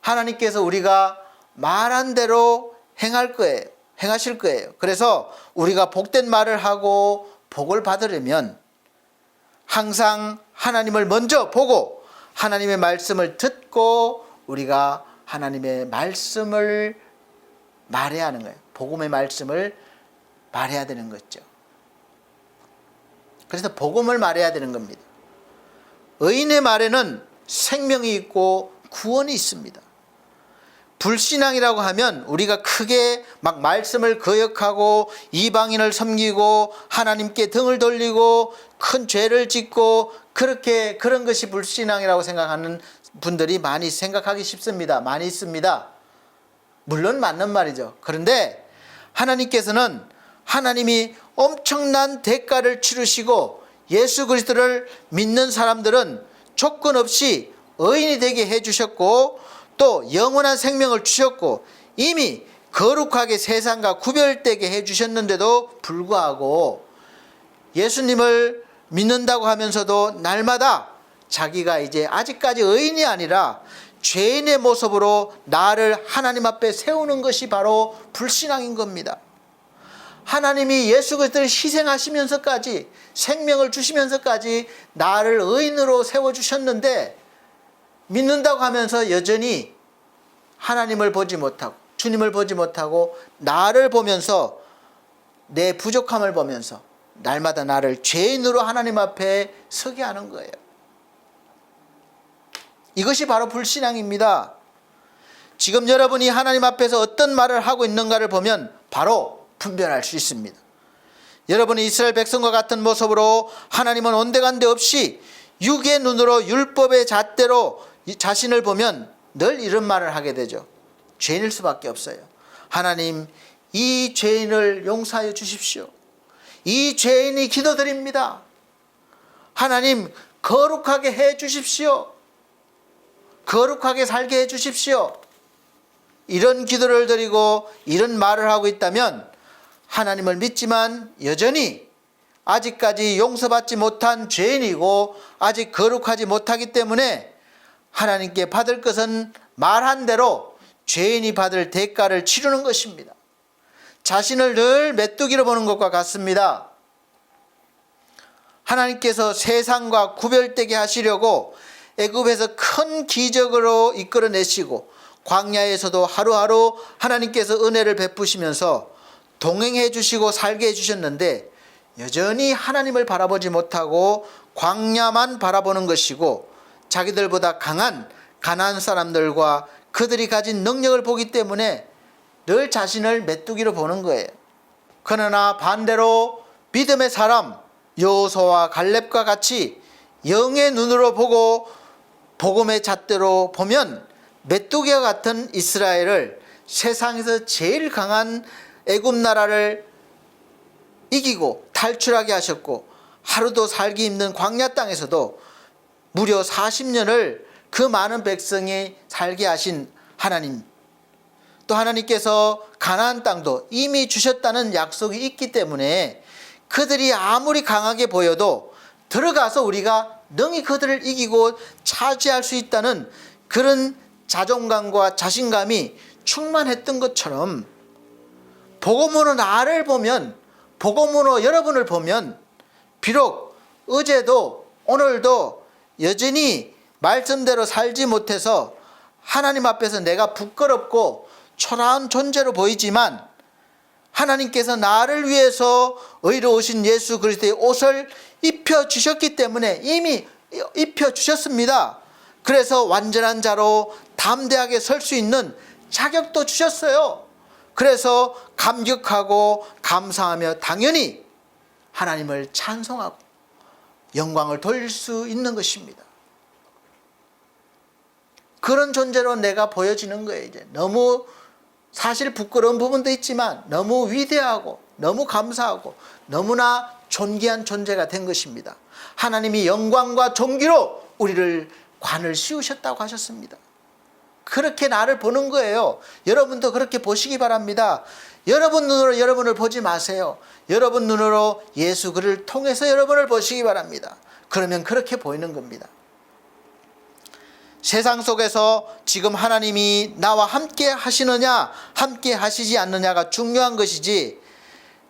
하나님께서 우리가 말한 대로 행하실 거예요. 그래서 우리가 복된 말을 하고 복을 받으려면 항상 하나님을 먼저 보고 하나님의 말씀을 듣고 우리가 하나님의 말씀을 말해야 하는 거예요. 복음의 말씀을 말해야 되는 거죠. 그래서 복음을 말해야 되는 겁니다. 의인의 말에는 생명이 있고 구원이 있습니다. 불신앙이라고 하면 우리가 크게 막 말씀을 거역하고 이방인을 섬기고 하나님께 등을 돌리고 큰 죄를 짓고 그런 것이 불신앙이라고 생각하는 분들이 많이 생각하기 쉽습니다. 많이 있습니다. 물론 맞는 말이죠. 그런데 하나님께서는 하나님이 엄청난 대가를 치르시고 예수 그리스도를 믿는 사람들은 조건 없이 의인이 되게 해주셨고 또 영원한 생명을 주셨고 이미 거룩하게 세상과 구별되게 해주셨는데도 불구하고 예수님을 믿는다고 하면서도 날마다 자기가 이제 아직까지 의인이 아니라 죄인의 모습으로 나를 하나님 앞에 세우는 것이 바로 불신앙인 겁니다. 하나님이 예수 그리스도를 희생하시면서까지 생명을 주시면서까지 나를 의인으로 세워주셨는데 믿는다고 하면서 여전히 하나님을 보지 못하고 주님을 보지 못하고 나를 보면서 내 부족함을 보면서 날마다 나를 죄인으로 하나님 앞에 서게 하는 거예요. 이것이 바로 불신앙입니다. 지금 여러분이 하나님 앞에서 어떤 말을 하고 있는가를 보면 바로 분별할 수 있습니다. 여러분이 이스라엘 백성과 같은 모습으로 하나님은 온데간데 없이 육의 눈으로 율법의 잣대로 자신을 보면 늘 이런 말을 하게 되죠. 죄인일 수밖에 없어요. 하나님, 이 죄인을 용서하여 주십시오. 이 죄인이 기도드립니다. 하나님, 거룩하게 해 주십시오. 거룩하게 살게 해 주십시오. 이런 기도를 드리고 이런 말을 하고 있다면 하나님을 믿지만 여전히 아직까지 용서받지 못한 죄인이고 아직 거룩하지 못하기 때문에 하나님께 받을 것은 말한 대로 죄인이 받을 대가를 치르는 것입니다. 자신을 늘 메뚜기로 보는 것과 같습니다. 하나님께서 세상과 구별되게 하시려고 애굽에서 큰 기적으로 이끌어내시고 광야에서도 하루하루 하나님께서 은혜를 베푸시면서 동행해 주시고 살게 해주셨는데 여전히 하나님을 바라보지 못하고 광야만 바라보는 것이고 자기들보다 강한 가나안 사람들과 그들이 가진 능력을 보기 때문에 늘 자신을 메뚜기로 보는 거예요. 그러나 반대로 믿음의 사람 여호수아와 갈렙과 같이 영의 눈으로 보고 복음의 잣대로 보면 메뚜기와 같은 이스라엘을 세상에서 제일 강한 애굽 나라를 이기고 탈출하게 하셨고 하루도 살기 힘든 광야 땅에서도 무려 40년을 그 많은 백성이 살게 하신 하나님, 또 하나님께서 가나안 땅도 이미 주셨다는 약속이 있기 때문에 그들이 아무리 강하게 보여도 들어가서 우리가 능히 그들을 이기고 차지할 수 있다는 그런 자존감과 자신감이 충만했던 것처럼 복음으로 나를 보면, 복음으로 여러분을 보면 비록 어제도 오늘도 여전히 말씀대로 살지 못해서 하나님 앞에서 내가 부끄럽고 초라한 존재로 보이지만 하나님께서 나를 위해서 의로우신 예수 그리스도의 옷을 입혀주셨기 때문에 이미 입혀주셨습니다. 그래서 완전한 자로 담대하게 설 수 있는 자격도 주셨어요. 그래서 감격하고 감사하며 당연히 하나님을 찬송하고 영광을 돌릴 수 있는 것입니다. 그런 존재로 내가 보여지는 거예요. 이제 너무 사실 부끄러운 부분도 있지만 너무 위대하고 너무 감사하고 너무나 존귀한 존재가 된 것입니다. 하나님이 영광과 존귀로 우리를 관을 씌우셨다고 하셨습니다. 그렇게 나를 보는 거예요. 여러분도 그렇게 보시기 바랍니다. 여러분 눈으로 여러분을 보지 마세요. 여러분 눈으로 예수 그를 통해서 여러분을 보시기 바랍니다. 그러면 그렇게 보이는 겁니다. 세상 속에서 지금 하나님이 나와 함께 하시느냐 함께 하시지 않느냐가 중요한 것이지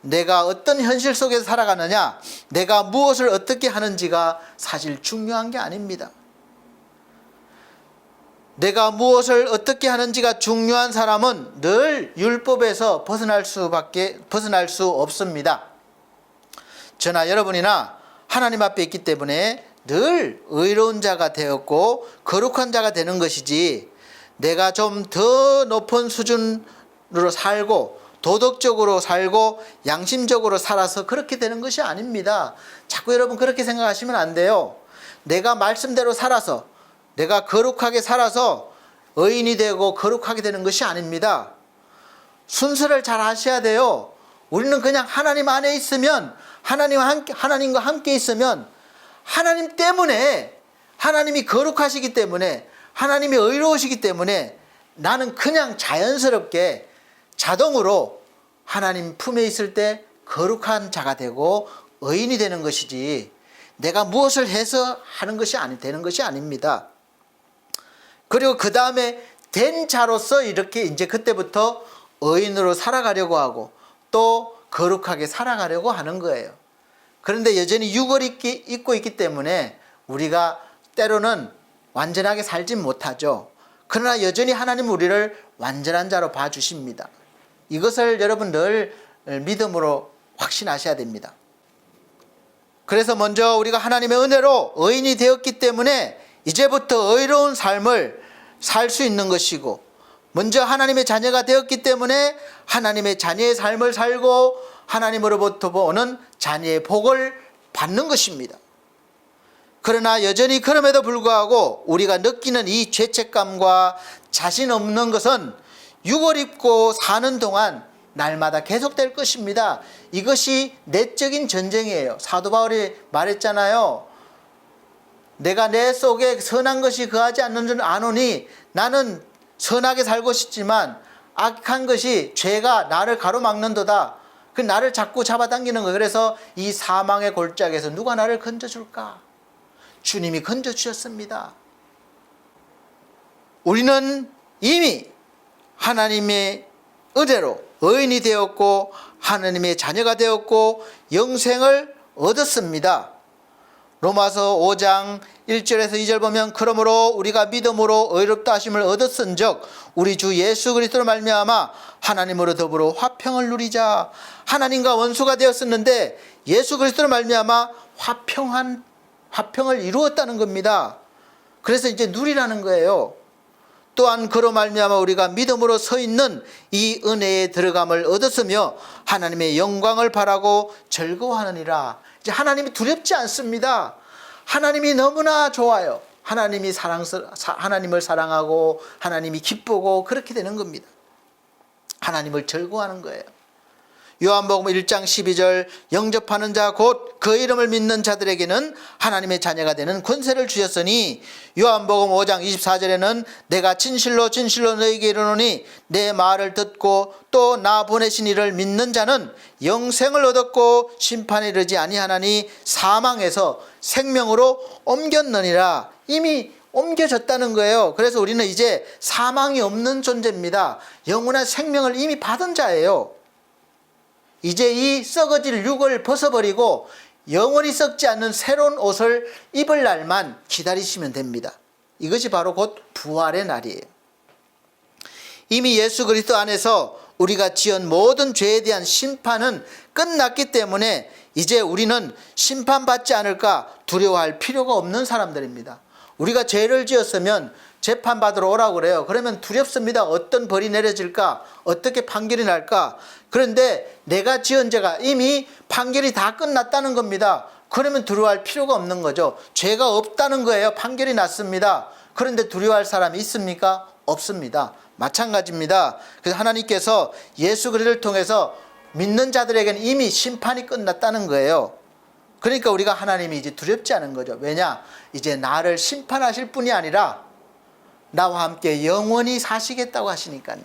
내가 어떤 현실 속에서 살아가느냐 내가 무엇을 어떻게 하는지가 사실 중요한 게 아닙니다. 내가 무엇을 어떻게 하는지가 중요한 사람은 늘 율법에서 벗어날 수 없습니다. 저나 여러분이나 하나님 앞에 있기 때문에 늘 의로운 자가 되었고 거룩한 자가 되는 것이지 내가 좀 더 높은 수준으로 살고 도덕적으로 살고 양심적으로 살아서 그렇게 되는 것이 아닙니다. 자꾸 여러분 그렇게 생각하시면 안 돼요. 내가 말씀대로 살아서 내가 거룩하게 살아서 의인이 되고 거룩하게 되는 것이 아닙니다. 순서를 잘 아셔야 돼요. 우리는 그냥 하나님 안에 있으면 하나님과 함께 있으면 하나님 때문에 하나님이 거룩하시기 때문에 하나님이 의로우시기 때문에 나는 그냥 자연스럽게 자동으로 하나님 품에 있을 때 거룩한 자가 되고 의인이 되는 것이지 내가 무엇을 해서 하는 것이 되는 것이 아닙니다. 그리고 그 다음에 된 자로서 이렇게 이제 그때부터 의인으로 살아가려고 하고 또 거룩하게 살아가려고 하는 거예요. 그런데 여전히 육을 입고 있기 때문에 우리가 때로는 완전하게 살진 못하죠. 그러나 여전히 하나님은 우리를 완전한 자로 봐주십니다. 이것을 여러분 늘 믿음으로 확신하셔야 됩니다. 그래서 먼저 우리가 하나님의 은혜로 의인이 되었기 때문에 이제부터 의로운 삶을 살 수 있는 것이고 먼저 하나님의 자녀가 되었기 때문에 하나님의 자녀의 삶을 살고 하나님으로부터 오는 자녀의 복을 받는 것입니다. 그러나 여전히 그럼에도 불구하고 우리가 느끼는 이 죄책감과 자신 없는 것은 육을 입고 사는 동안 날마다 계속될 것입니다. 이것이 내적인 전쟁이에요. 사도 바울이 말했잖아요. 내가 내 속에 선한 것이 거하지 않는 줄 아노니 나는 선하게 살고 싶지만 악한 것이 죄가 나를 가로막는도다. 그 나를 자꾸 잡아당기는 거예요. 그래서 이 사망의 골짜기에서 누가 나를 건져줄까? 주님이 건져주셨습니다. 우리는 이미 하나님의 은혜로 의인이 되었고 하나님의 자녀가 되었고 영생을 얻었습니다. 로마서 5장 1절에서 2절 보면 그러므로 우리가 믿음으로 의롭다 하심을 얻었은즉 우리 주 예수 그리스도로 말미암아 하나님으로 더불어 화평을 누리자. 하나님과 원수가 되었었는데 예수 그리스도로 말미암아 화평을 이루었다는 겁니다. 그래서 이제 누리라는 거예요. 또한 그로 말미암아 우리가 믿음으로 서 있는 이 은혜에 들어감을 얻었으며 하나님의 영광을 바라고 즐거워하느니라. 이제 하나님이 두렵지 않습니다. 하나님이 너무나 좋아요. 하나님을 사랑하고 하나님이 기쁘고 그렇게 되는 겁니다. 하나님을 즐거워하는 거예요. 요한복음 1장 12절 영접하는 자 곧 그 이름을 믿는 자들에게는 하나님의 자녀가 되는 권세를 주셨으니 요한복음 5장 24절에는 내가 진실로 진실로 너희에게 이르노니 내 말을 듣고 또 나 보내신 이를 믿는 자는 영생을 얻었고 심판에 이르지 아니하나니 사망에서 생명으로 옮겼느니라. 이미 옮겨졌다는 거예요. 그래서 우리는 이제 사망이 없는 존재입니다. 영원한 생명을 이미 받은 자예요. 이제 이 썩어질 육을 벗어버리고 영원히 썩지 않는 새로운 옷을 입을 날만 기다리시면 됩니다. 이것이 바로 곧 부활의 날이에요. 이미 예수 그리스도 안에서 우리가 지은 모든 죄에 대한 심판은 끝났기 때문에 이제 우리는 심판받지 않을까 두려워할 필요가 없는 사람들입니다. 우리가 죄를 지었으면 재판받으러 오라고 그래요. 그러면 두렵습니다. 어떤 벌이 내려질까? 어떻게 판결이 날까? 그런데 내가 지은 죄가 이미 판결이 다 끝났다는 겁니다. 그러면 두려워할 필요가 없는 거죠. 죄가 없다는 거예요. 판결이 났습니다. 그런데 두려워할 사람이 있습니까? 없습니다. 마찬가지입니다. 그래서 하나님께서 예수 그리스도를 통해서 믿는 자들에게는 이미 심판이 끝났다는 거예요. 그러니까 우리가 하나님이 이제 두렵지 않은 거죠. 왜냐? 이제 나를 심판하실 분이 아니라 나와 함께 영원히 사시겠다고 하시니까요.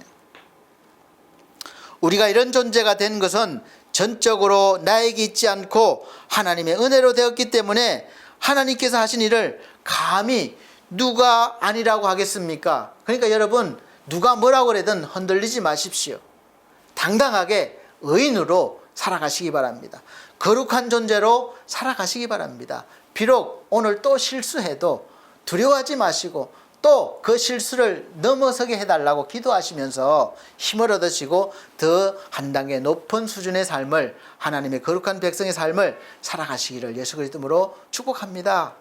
우리가 이런 존재가 된 것은 전적으로 나에게 있지 않고 하나님의 은혜로 되었기 때문에 하나님께서 하신 일을 감히 누가 아니라고 하겠습니까? 그러니까 여러분 누가 뭐라고 그러든 흔들리지 마십시오. 당당하게 의인으로 살아가시기 바랍니다. 거룩한 존재로 살아가시기 바랍니다. 비록 오늘 또 실수해도 두려워하지 마시고 또 그 실수를 넘어서게 해달라고 기도하시면서 힘을 얻으시고 더 한 단계 높은 수준의 삶을 하나님의 거룩한 백성의 삶을 살아가시기를 예수 그리스도로 축복합니다.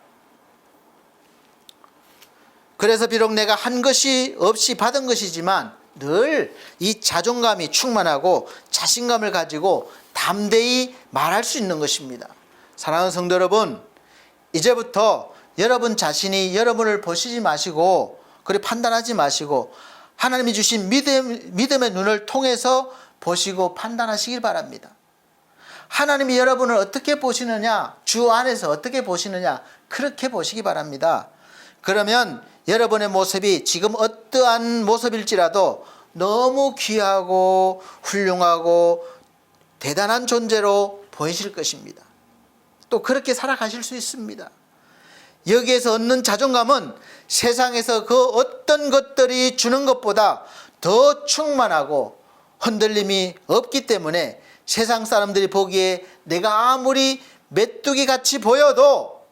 그래서 비록 내가 한 것이 없이 받은 것이지만 늘 이 자존감이 충만하고 자신감을 가지고 담대히 말할 수 있는 것입니다. 사랑하는 성도 여러분, 이제부터 여러분 자신이 여러분을 보시지 마시고 그리 판단하지 마시고 하나님이 주신 믿음의 눈을 통해서 보시고 판단하시길 바랍니다. 하나님이 여러분을 어떻게 보시느냐, 주 안에서 어떻게 보시느냐, 그렇게 보시기 바랍니다. 그러면 여러분의 모습이 지금 어떠한 모습일지라도 너무 귀하고 훌륭하고 대단한 존재로 보이실 것입니다. 또 그렇게 살아가실 수 있습니다. 여기에서 얻는 자존감은 세상에서 그 어떤 것들이 주는 것보다 더 충만하고 흔들림이 없기 때문에 세상 사람들이 보기에 내가 아무리 메뚜기 같이 보여도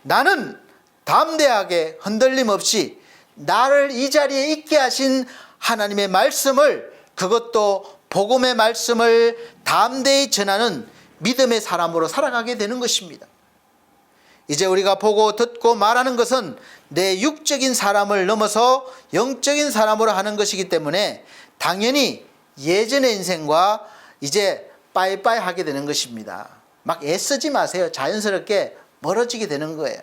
나는 담대하게 흔들림 없이 나를 이 자리에 있게 하신 하나님의 말씀을, 그것도 복음의 말씀을 담대히 전하는 믿음의 사람으로 살아가게 되는 것입니다. 이제 우리가 보고 듣고 말하는 것은 내 육적인 사람을 넘어서 영적인 사람으로 하는 것이기 때문에 당연히 예전의 인생과 이제 빠이빠이 하게 되는 것입니다. 막 애쓰지 마세요. 자연스럽게 멀어지게 되는 거예요.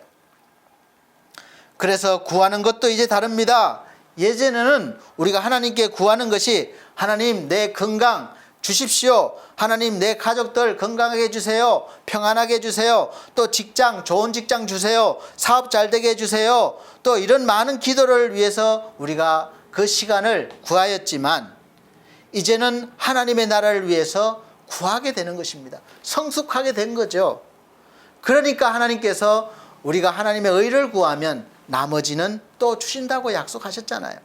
그래서 구하는 것도 이제 다릅니다. 예전에는 우리가 하나님께 구하는 것이 하나님 내 건강 주십시오. 하나님 내 가족들 건강하게 해주세요. 평안하게 해주세요. 또 직장 좋은 직장 주세요. 사업 잘 되게 해주세요. 또 이런 많은 기도를 위해서 우리가 그 시간을 구하였지만 이제는 하나님의 나라를 위해서 구하게 되는 것입니다. 성숙하게 된 거죠. 그러니까 하나님께서 우리가 하나님의 의를 구하면 나머지는 또 주신다고 약속하셨잖아요.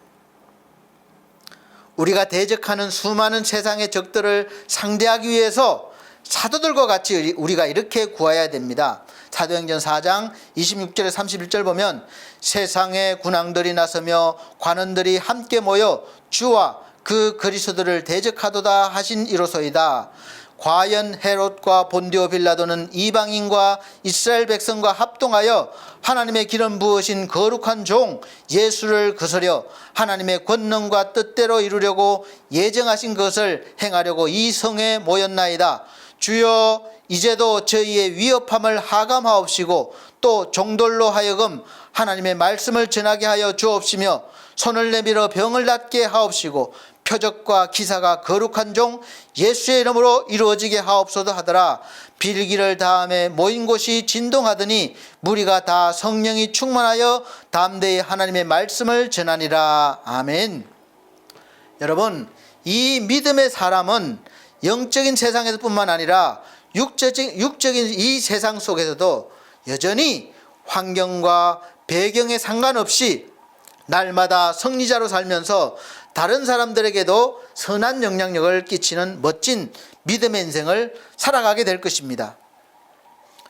우리가 대적하는 수많은 세상의 적들을 상대하기 위해서 사도들과 같이 우리가 이렇게 구해야 됩니다. 사도행전 4장 26절에 31절 보면 세상의 군왕들이 나서며 관원들이 함께 모여 주와 그 그리스도를 대적하도다 하신 이로소이다. 과연 헤롯과 본디오 빌라도는 이방인과 이스라엘 백성과 합동하여 하나님의 기름 부으신 거룩한 종 예수를 거스려 하나님의 권능과 뜻대로 이루려고 예정하신 것을 행하려고 이 성에 모였나이다. 주여 이제도 저희의 위협함을 하감하옵시고 또 종들로 하여금 하나님의 말씀을 전하게 하여 주옵시며 손을 내밀어 병을 낫게 하옵시고 표적과 기사가 거룩한 종 예수의 이름으로 이루어지게 하옵소서 하더라. 빌기를 다음에 모인 곳이 진동하더니 무리가 다 성령이 충만하여 담대히 하나님의 말씀을 전하니라. 아멘. 여러분, 이 믿음의 사람은 영적인 세상에서 뿐만 아니라 육적인 이 세상 속에서도 여전히 환경과 배경에 상관없이 날마다 승리자로 살면서 다른 사람들에게도 선한 영향력을 끼치는 멋진 믿음의 인생을 살아가게 될 것입니다.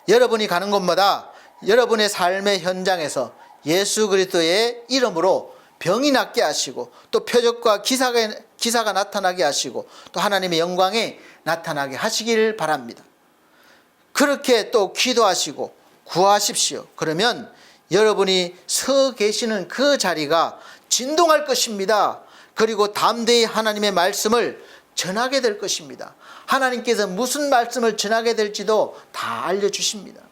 여러분이 가는 곳마다 여러분의 삶의 현장에서 예수 그리스도의 이름으로 병이 낫게 하시고 또 표적과 기사가 나타나게 하시고 또 하나님의 영광이 나타나게 하시길 바랍니다. 그렇게 또 기도하시고 구하십시오. 그러면 여러분이 서 계시는 그 자리가 진동할 것입니다. 그리고 담대히 하나님의 말씀을 전하게 될 것입니다. 하나님께서 무슨 말씀을 전하게 될지도 다 알려주십니다.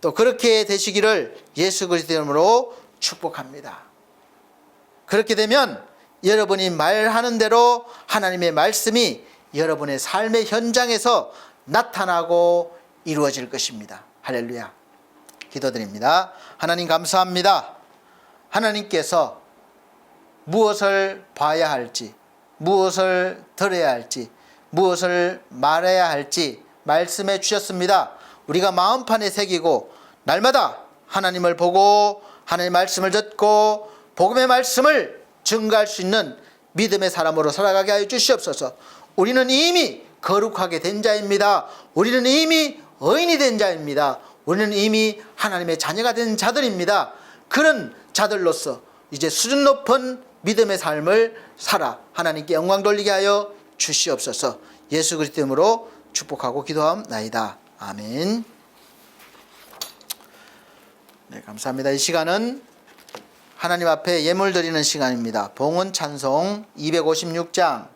또 그렇게 되시기를 예수 그리스도 이름으로 축복합니다. 그렇게 되면 여러분이 말하는 대로 하나님의 말씀이 여러분의 삶의 현장에서 나타나고 이루어질 것입니다. 할렐루야. 기도드립니다. 하나님 감사합니다. 하나님께서 무엇을 봐야 할지, 무엇을 들어야 할지, 무엇을 말해야 할지 말씀해 주셨습니다. 우리가 마음판에 새기고 날마다 하나님을 보고 하나님의 말씀을 듣고 복음의 말씀을 증거할 수 있는 믿음의 사람으로 살아가게 하여 주시옵소서. 우리는 이미 거룩하게 된 자입니다. 우리는 이미 의인이 된 자입니다. 우리는 이미 하나님의 자녀가 된 자들입니다. 그런 자들로서 이제 수준 높은 믿음의 삶을 살아 하나님께 영광 돌리게 하여 주시옵소서. 예수 그리스도 이름으로 축복하고 기도하옵나이다. 아멘. 네, 감사합니다. 이 시간은 하나님 앞에 예물 드리는 시간입니다. 봉헌 찬송 256장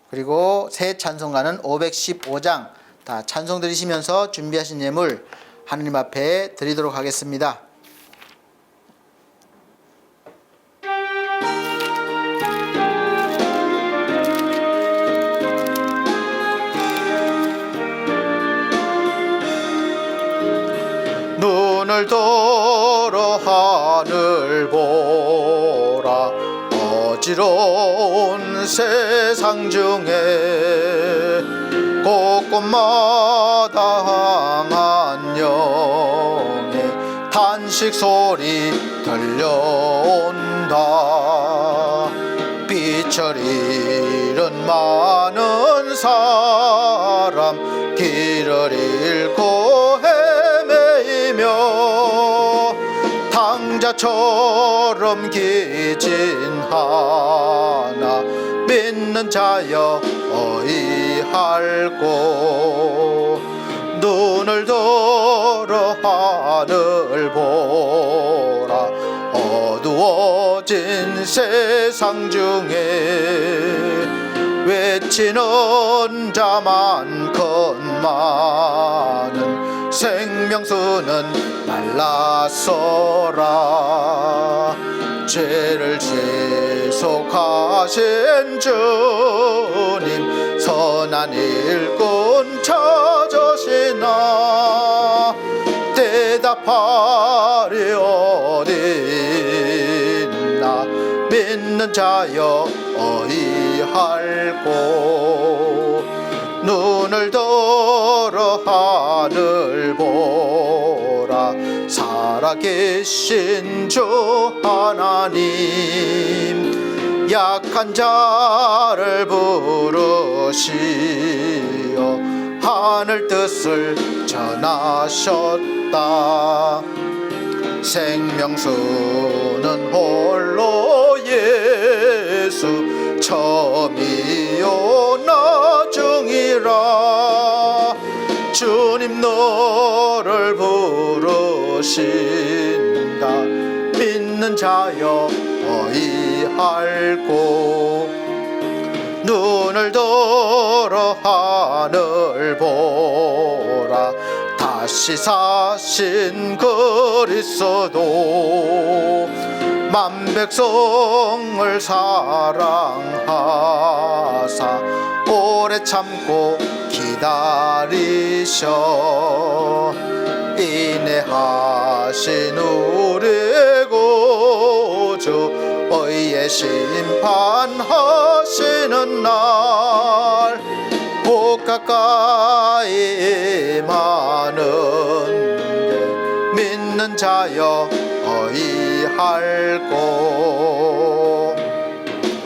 그리고 새 찬송가는 515장 다 찬송 드리시면서 준비하신 예물 하나님 앞에 드리도록 하겠습니다. 눈을 들어 하늘 보라. 어지러운 세상 중에 곳곳마다 항한 영의 탄식 소리 들려온다. 빛을 잃은 많은 사람 길을 잃고 헤매이며 당자처럼 기진하나 믿는 자여 어이할꼬. 눈을 들어 하늘 보라. 어두워진 세상 중에 외치는 자만큼 많은 생명수는 말랐어라. 죄를 지속하신 주님 선한 일꾼 찾으시나. 대답하리 어디 있나. 믿는 자여 어이할꼬. 눈을 들어 하늘 보라. 살아계신 주 하나님, 약한 자를 부르시어 하늘 뜻을 전하셨다. 생명수는 홀로 예수, 처음이요 나중이라. 주님 너를 부르신다. 믿는 자여 어이할꼬. 눈을 들어 하늘 보라. 다시 사신 그리스도 만 백성을 사랑하사 오래 참고 기다리셔 인내하신 우리 구주 의의 심판하시는 날 곧 가까이 많은데 믿는 자여 어이할꼬.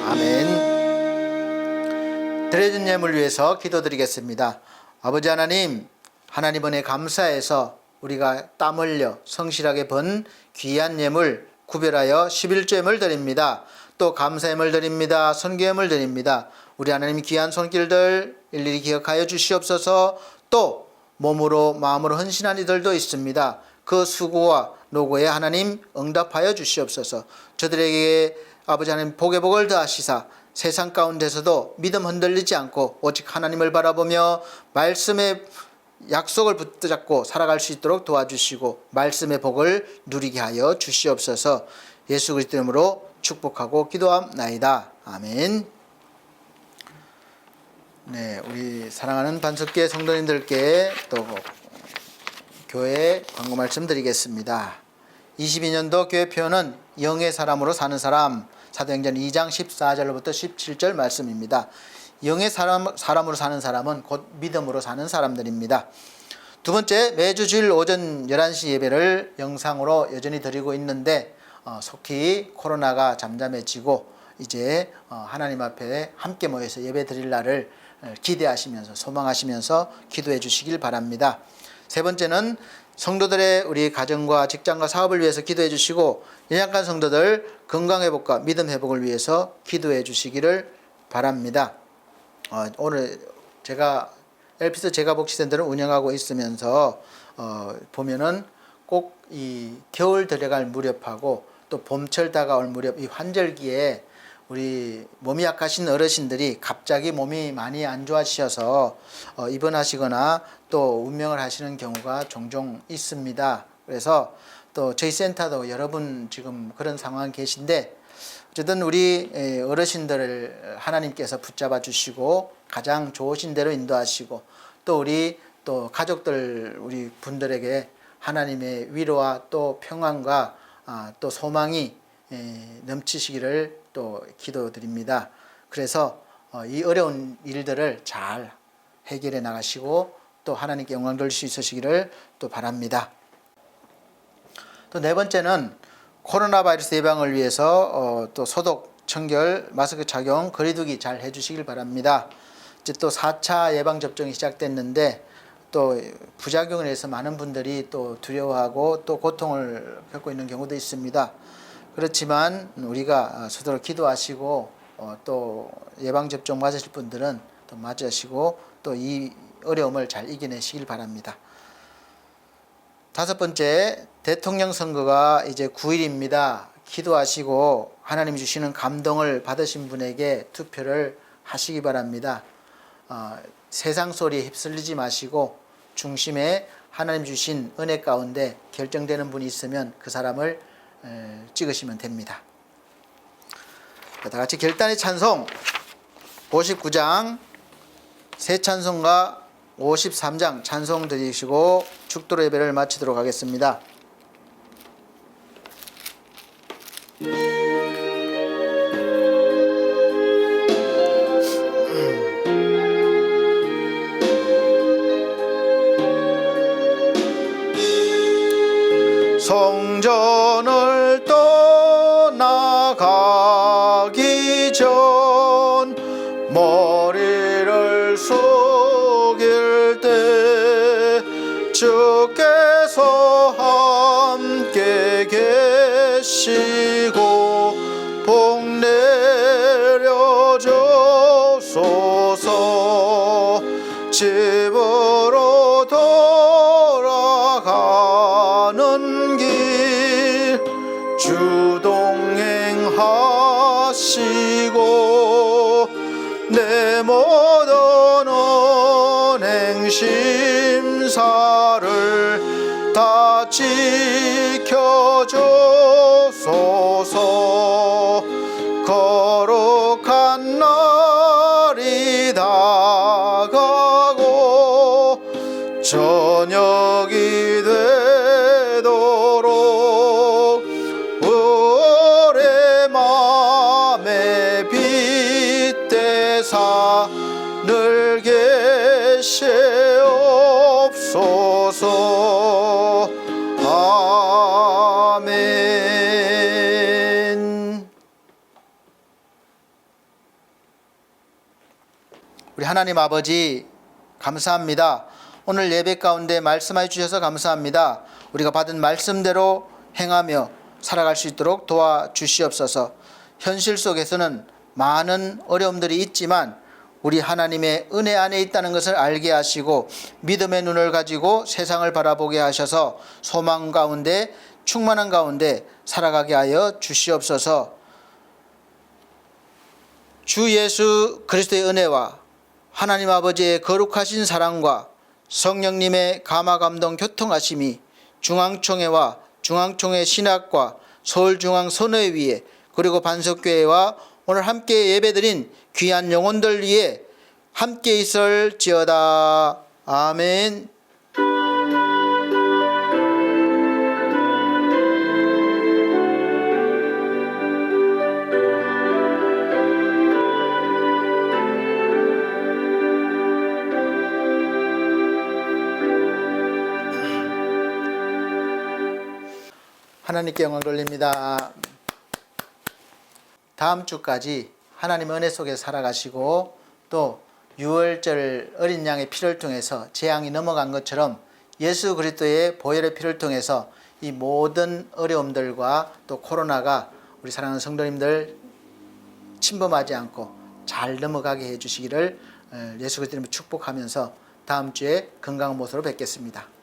아멘. 드려진 예물 위해서 기도드리겠습니다. 아버지 하나님, 하나님 은혜 감사해서 우리가 땀 흘려 성실하게 번 귀한 예물 구별하여 11조 예물 드립니다. 또 감사 예물 드립니다. 선교 예물 드립니다. 우리 하나님 귀한 손길들 일일이 기억하여 주시옵소서. 또 몸으로 마음으로 헌신한 이들도 있습니다. 그 수고와 노고에 하나님 응답하여 주시옵소서. 저들에게 아버지 하나님 복의 복을 더하시사 세상 가운데서도 믿음 흔들리지 않고 오직 하나님을 바라보며 말씀의 약속을 붙잡고 살아갈 수 있도록 도와주시고 말씀의 복을 누리게 하여 주시옵소서. 예수 그리스도 이름으로 축복하고 기도함나이다. 아멘. 네, 우리 사랑하는 반석교회 성도님들께 또 교회 광고 말씀 드리겠습니다. 22년도 교회 표어는 영의 사람으로 사는 사람, 사도행전 2장 14절로부터 17절 말씀입니다. 영의 사람으로 사는 사람은 곧 믿음으로 사는 사람들입니다. 두 번째, 매주 주일 오전 11시 예배를 영상으로 여전히 드리고 있는데 속히 코로나가 잠잠해지고 이제 하나님 앞에 함께 모여서 예배 드릴 날을 기대하시면서 소망하시면서 기도해 주시길 바랍니다. 세 번째는 성도들의 우리 가정과 직장과 사업을 위해서 기도해 주시고 연약한 성도들 건강 회복과 믿음 회복을 위해서 기도해 주시기를 바랍니다. 오늘 제가 엘피스 제가복지센터를 운영하고 있으면서 보면은 꼭 이 겨울 들어갈 무렵하고 또 봄철 다가올 무렵 이 환절기에 우리 몸이 약하신 어르신들이 갑자기 몸이 많이 안 좋아지셔서 입원하시거나 또 운명을 하시는 경우가 종종 있습니다. 그래서 또 저희 센터도 여러분 지금 그런 상황 계신데 어쨌든 우리 어르신들을 하나님께서 붙잡아 주시고 가장 좋으신 대로 인도하시고 또 우리 또 가족들 우리 분들에게 하나님의 위로와 또 평안과 또 소망이 넘치시기를 또 기도드립니다. 그래서 이 어려운 일들을 잘 해결해 나가시고 또 하나님께 영광 돌릴 수 있으시기를 또 바랍니다. 또 네 번째는 코로나 바이러스 예방을 위해서 또 소독, 청결, 마스크 착용, 거리두기 잘 해주시길 바랍니다. 이제 또 4차 예방접종이 시작됐는데 또 부작용을 해서 많은 분들이 또 두려워하고 또 고통을 겪고 있는 경우도 있습니다. 그렇지만 우리가 서로 기도하시고 또 예방접종 맞으실 분들은 또 맞으시고 또 이 어려움을 잘 이겨내시길 바랍니다. 다섯 번째, 대통령 선거가 이제 9일입니다. 기도하시고 하나님이 주시는 감동을 받으신 분에게 투표를 하시기 바랍니다. 세상 소리에 휩쓸리지 마시고 중심에 하나님 주신 은혜 가운데 결정되는 분이 있으면 그 사람을 찍으시면 됩니다. 다 같이 결단의 찬송 59장 새 찬송가 53장 찬송 드리시고 축도로 예배를 마치도록 하겠습니다. 송 성전을 떠나가기 전 머리를 숙일 때 주께서 함께 계시고 복 내려주소서. 집으로 돌아가는 길 주동행하시고 내 모든 언행 심사를 다 지켜주소서. 거룩한 날이 다가고 저녁이 되도록 우리 맘에 빗대사 늘 계시옵소서. 아멘. 우리 하나님 아버지 감사합니다. 오늘 예배 가운데 말씀해 주셔서 감사합니다. 우리가 받은 말씀대로 행하며 살아갈 수 있도록 도와주시옵소서. 현실 속에서는 많은 어려움들이 있지만 우리 하나님의 은혜 안에 있다는 것을 알게 하시고 믿음의 눈을 가지고 세상을 바라보게 하셔서 소망 가운데 충만한 가운데 살아가게 하여 주시옵소서. 주 예수 그리스도의 은혜와 하나님 아버지의 거룩하신 사랑과 성령님의 감화감동 교통하심이 중앙총회와 중앙총회 신학과 서울중앙선교회위에 그리고 반석교회와 오늘 함께 예배드린 귀한 영혼들 위에 함께 있을지어다. 아멘. 하나님께 영광 돌립니다. 다음 주까지 하나님 은혜 속에 살아가시고 또 6월절 어린 양의 피를 통해서 재앙이 넘어간 것처럼 예수 그리스도의 보혈의 피를 통해서 이 모든 어려움들과 또 코로나가 우리 사랑하는 성도님들 침범하지 않고 잘 넘어가게 해주시기를 예수 그리스도 이름으로 축복하면서 다음 주에 건강한 모습으로 뵙겠습니다.